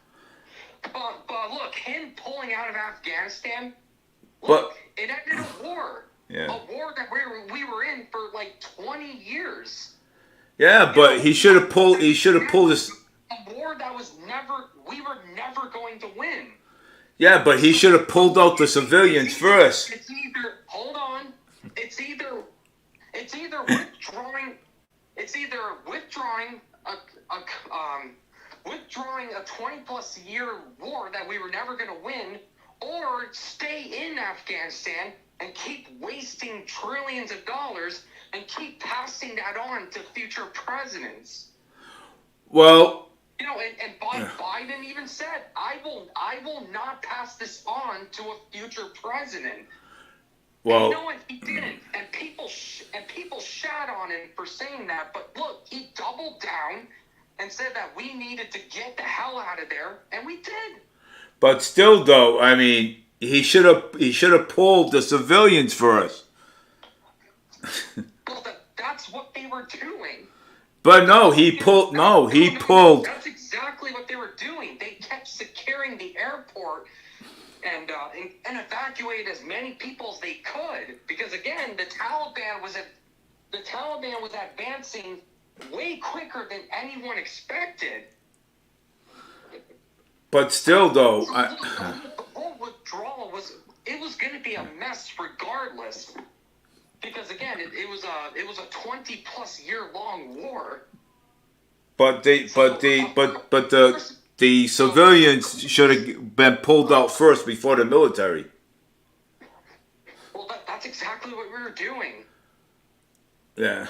But look, him pulling out of Afghanistan, look, it ended a war. Yeah. A war that we were in for like 20 years. yeah, but he should have pulled this. A war that we were never going to win. Yeah, but he should have pulled out the civilians first. It's either hold on. It's either withdrawing. It's either withdrawing a 20+ year war that we were never going to win, or stay in Afghanistan and keep wasting trillions of dollars and keep passing that on to future presidents. Well, You know, and Biden even said, I will not pass this on to a future president. well, And you know what? He didn't, and people shat on him for saying that. But look, he doubled down and said that we needed to get the hell out of there, and we did. but still, though, I mean, he should have pulled the civilians first. Well, that's what they were doing. But no, he pulled. That's exactly what they were doing. They kept securing the airport and evacuate as many people as they could, because again, the Taliban was advancing way quicker than anyone expected. But still, though, The whole withdrawal was going to be a mess regardless, because again, it was a 20+ year long war. but the civilians should have been pulled out first before the military. Well, that's exactly what we were doing. Yeah.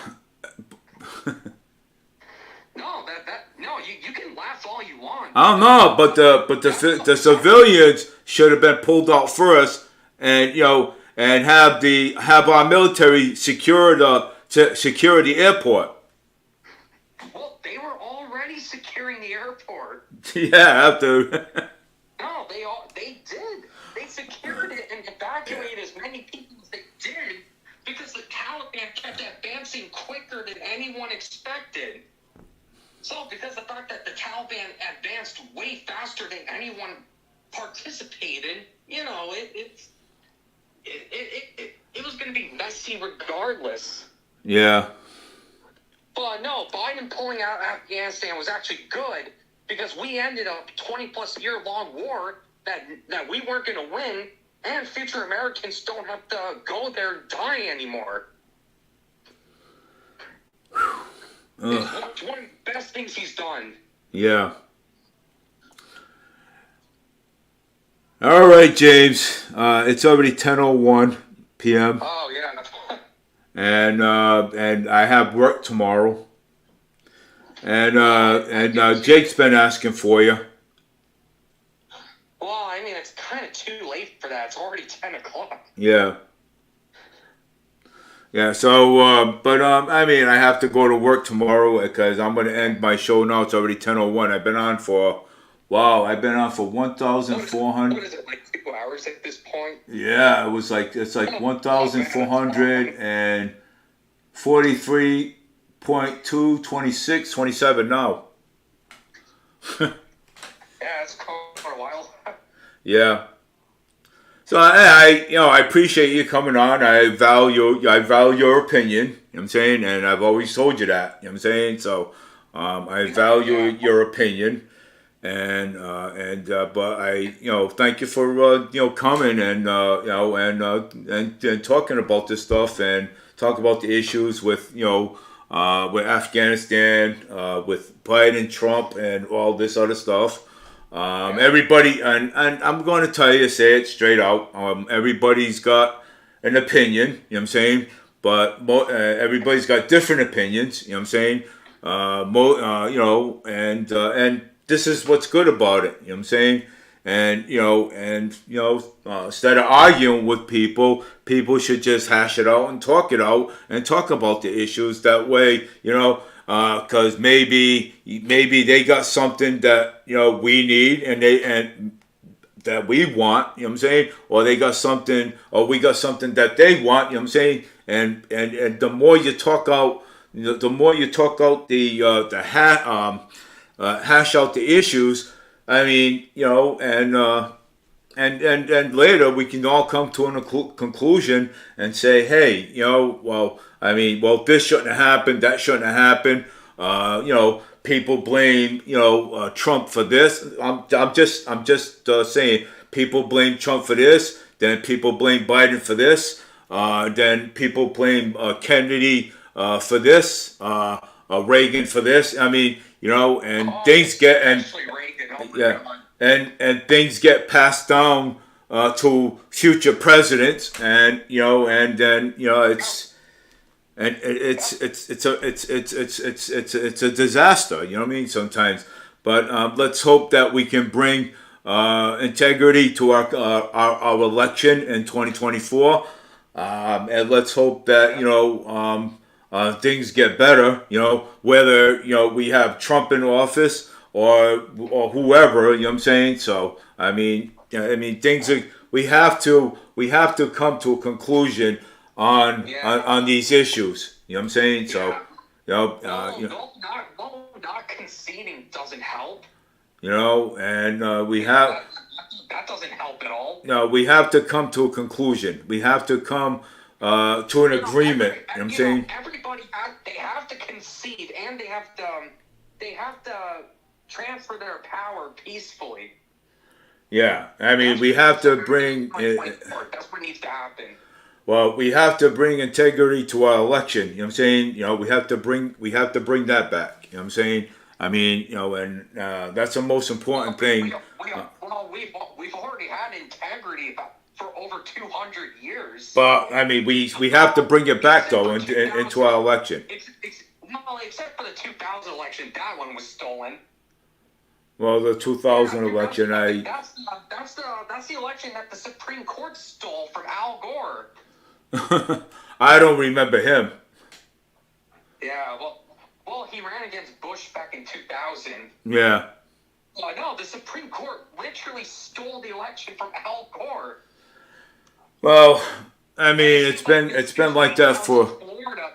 No, you can laugh all you want. I don't know, but the civilians should have been pulled out first, and have our military secure the airport. Well, they were already securing the airport. Yeah, after. No, they did. They secured it and evacuated as many people as they did, because the Taliban kept advancing quicker than anyone expected. So, because the fact that the Taliban advanced way faster than anyone participated, you know, it was going to be messy regardless. Yeah. But no, Biden pulling out of Afghanistan was actually good, because we ended a 20+ year long war that we weren't going to win, and future Americans don't have to go there and die anymore. It's one of the best things he's done. Yeah. All right, James. It's already 10:01 p.m. Oh yeah. and I have work tomorrow. And Jake's been asking for you. Well, I mean, it's kind of too late for that. It's already 10 o'clock. Yeah. Yeah. So, I mean, I have to go to work tomorrow because I'm going to end my show now. It's already 10:01. I've been on for 1,400. What is it, like 2 hours at this point? Yeah, it's like 1,443.2, 26, 27 now. Yeah, it's quite a while. Yeah. So I appreciate you coming on. I value your opinion. You know what I'm saying, and I've always told you that. You know what I'm saying. So, I value your opinion, but I thank you for coming and and talking about this stuff and talk about the issues with with Afghanistan, with Biden, Trump, and all this other stuff. Everybody, and I'm going to say it straight out. Everybody's got an opinion, you know what I'm saying? But everybody's got different opinions, you know what I'm saying? And this is what's good about it. You know what I'm saying? Instead of arguing with people, people should just hash it out and talk it out and talk about the issues. That way, because maybe they got something that we need and that we want. You know what I'm saying? Or they got something, or we got something that they want. You know what I'm saying? And the more you talk out, the more you talk out hash out the issues. I mean, and later we can all come to a conclusion and say, hey, this shouldn't have happened, that shouldn't have happened. People blame, Trump for this. I'm just saying, people blame Trump for this. Then people blame Biden for this. Then people blame Kennedy for this. Reagan for this. I mean, things get and things get passed down to future presidents, it's a disaster. You know what I mean? Sometimes, but let's hope that we can bring integrity to our election in 2024, and let's hope that things get better. Whether we have Trump in office or whoever. You know what I'm saying? So things are. We have to come to a conclusion on these issues. You know what I'm saying? So, not conceding doesn't help. And we have that doesn't help at all. We have to come to a conclusion. We have to come to an agreement. You know what I'm saying? Everybody they have to concede, and they have to transfer their power peacefully. Yeah, we have to bring. That's what needs to happen. Well, we have to bring integrity to our election. You know what I'm saying? We have to bring that back. You know what I'm saying? And that's the most important thing. We've already had integrity for over 200 years. But we have to bring it back though into our election. Except for the 2000 election, that one was stolen. Well, the 2000 election, that's the election that the Supreme Court stole from Al Gore. I don't remember him. Yeah, well, he ran against Bush back in 2000. Yeah. Well, no, the Supreme Court literally stole the election from Al Gore. Well, it's been like that for. Florida,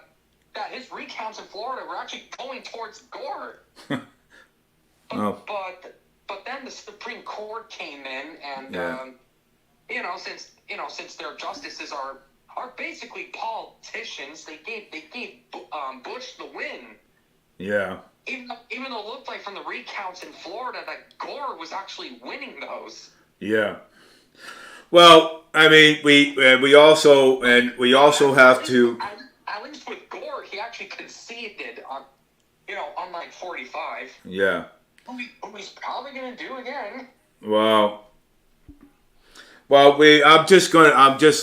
that his recounts in Florida were actually going towards Gore. But then the Supreme Court came in, and since their justices are basically politicians, they gave Bush the win. Yeah. Even though it looked like from the recounts in Florida that Gore was actually winning those. Yeah. Well, we also have to. At least with Gore, he actually conceded on, unlike 45. Yeah. Who he's probably gonna do again. Well, I'm just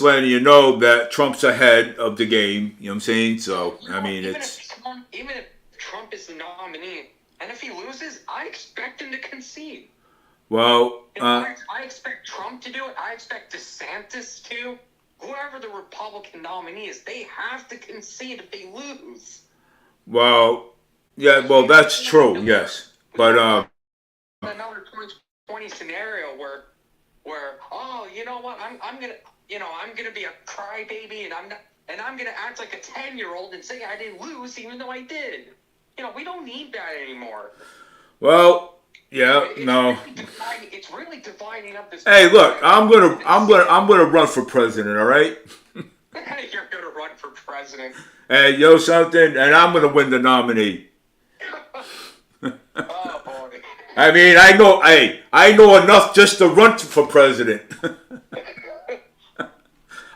letting you know that Trump's ahead of the game. You know what I'm saying? So even if Trump is the nominee, and if he loses, I expect him to concede. Well, I expect Trump to do it. I expect DeSantis to. Whoever the Republican nominee is, they have to concede if they lose. Well, yeah. Well, that's true. Yes. But another 2020 scenario where you know what, I'm gonna be a crybaby, and I'm gonna act like a 10-year-old and say I didn't lose even though I did. We don't need that anymore. Well, yeah, no. It's really dividing up this. Hey, look, I'm gonna run for president. All right. You're gonna run for president. Hey, something, and I'm gonna win the nominee. Oh boy. I know enough just to run for president.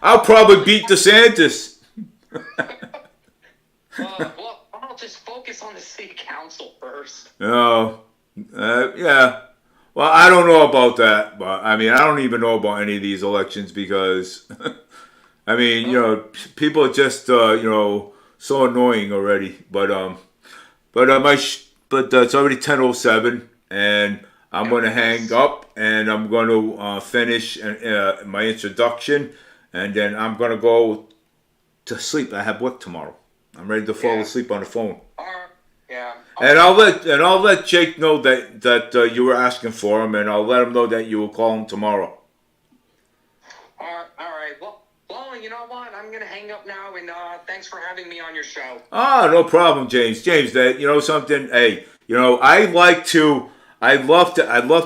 I'll probably beat DeSantis. Well, I'll just focus on the city council first. Oh, yeah. Well, I don't know about that, but I don't even know about any of these elections because, people are just, so annoying already. But it's already 10:07, and I'm going to hang up, and I'm going to finish my introduction, and then I'm going to go to sleep. I have work tomorrow. I'm ready to fall asleep on the phone. Yeah. And I'll let Jake know that you were asking for him, and I'll let him know that you will call him tomorrow. All right. Well, you know what? I'm gonna hang up now, and thanks for having me on your show. Ah, no problem, James. James, that you know something. Hey, you know I love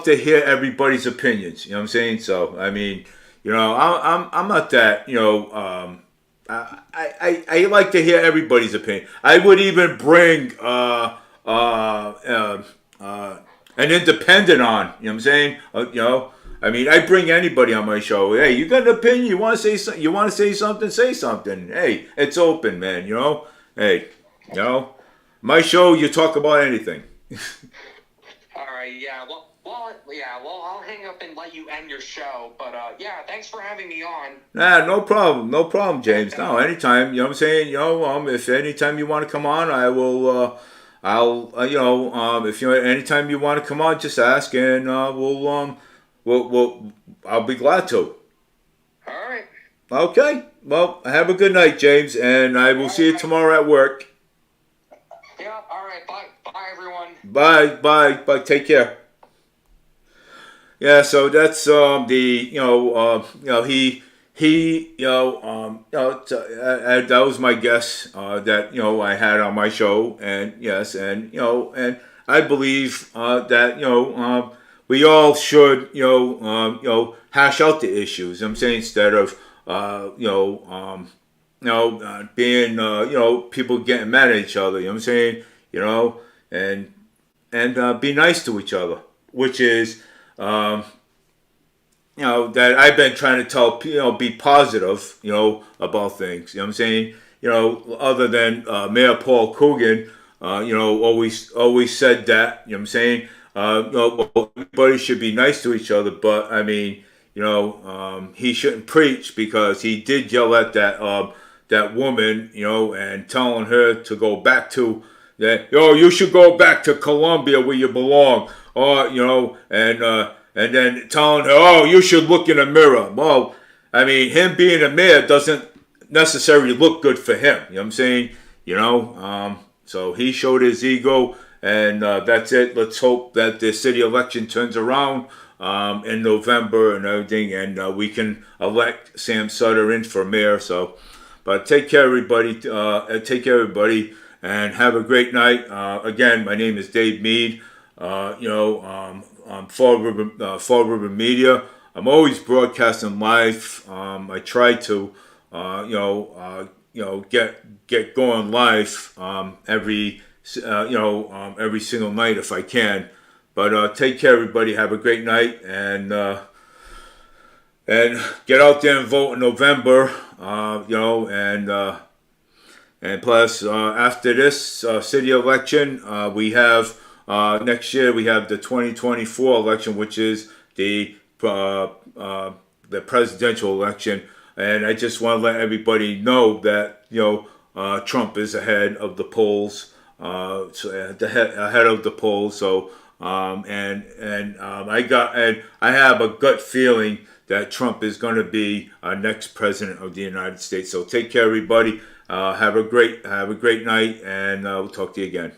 to hear everybody's opinions. You know what I'm saying? So I mean, you know, I'm not that. You know, I like to hear everybody's opinion. I would even bring an independent on. You know what I'm saying? You know, I mean, I bring anybody on my show. Hey, you got an opinion? You want to say something? You want to say something? Say something. Hey, it's open, man. You know. Hey, you know, my show. You talk about anything. All right. Yeah. Well, I'll hang up and let you end your show. But yeah, thanks for having me on. Nah, no problem, James. No, anytime. You know what I'm saying? You know, if anytime you want to come on, I will. You know, if you anytime you want to come on, just ask, and we'll I'll be glad to. All right. Okay. Well, have a good night, James, and I will see you tomorrow at work. Yeah. All right. Bye, everyone. Bye. Take care. Yeah. So that's that was my guess that I had on my show, and yes, and and I believe that we all should hash out the issues. I'm saying instead of being people getting mad at each other. You know what I'm saying? And be nice to each other, which is that I've been trying to tell be positive about things. You know what I'm saying? Other than Mayor Paul Coogan, always said that. You know what I'm saying? Everybody should be nice to each other, but I mean, he shouldn't preach, because he did yell at that woman, and telling her to go back to that. You should go back to Colombia where you belong, or and then telling her, oh, you should look in a mirror. Well, I mean, him being a mayor doesn't necessarily look good for him. You know what I'm saying? So he showed his ego, and that's it. Let's hope that the city election turns around in November and everything, and we can elect Sam Sutter in for mayor. So, but take care, everybody. And have a great night. Again, my name is Dave Mead. Fall River Media. I'm always broadcasting live. I try to, get going live every single night if I can. But take care, everybody. Have a great night, and get out there and vote in November. And plus, after this city election, we have next year we have the 2024 election, which is the presidential election. And I just want to let everybody know that Trump is ahead of the polls, ahead of the polls. So I have a gut feeling that Trump is going to be our next president of the United States. So take care, everybody. Have a great night, and we'll talk to you again.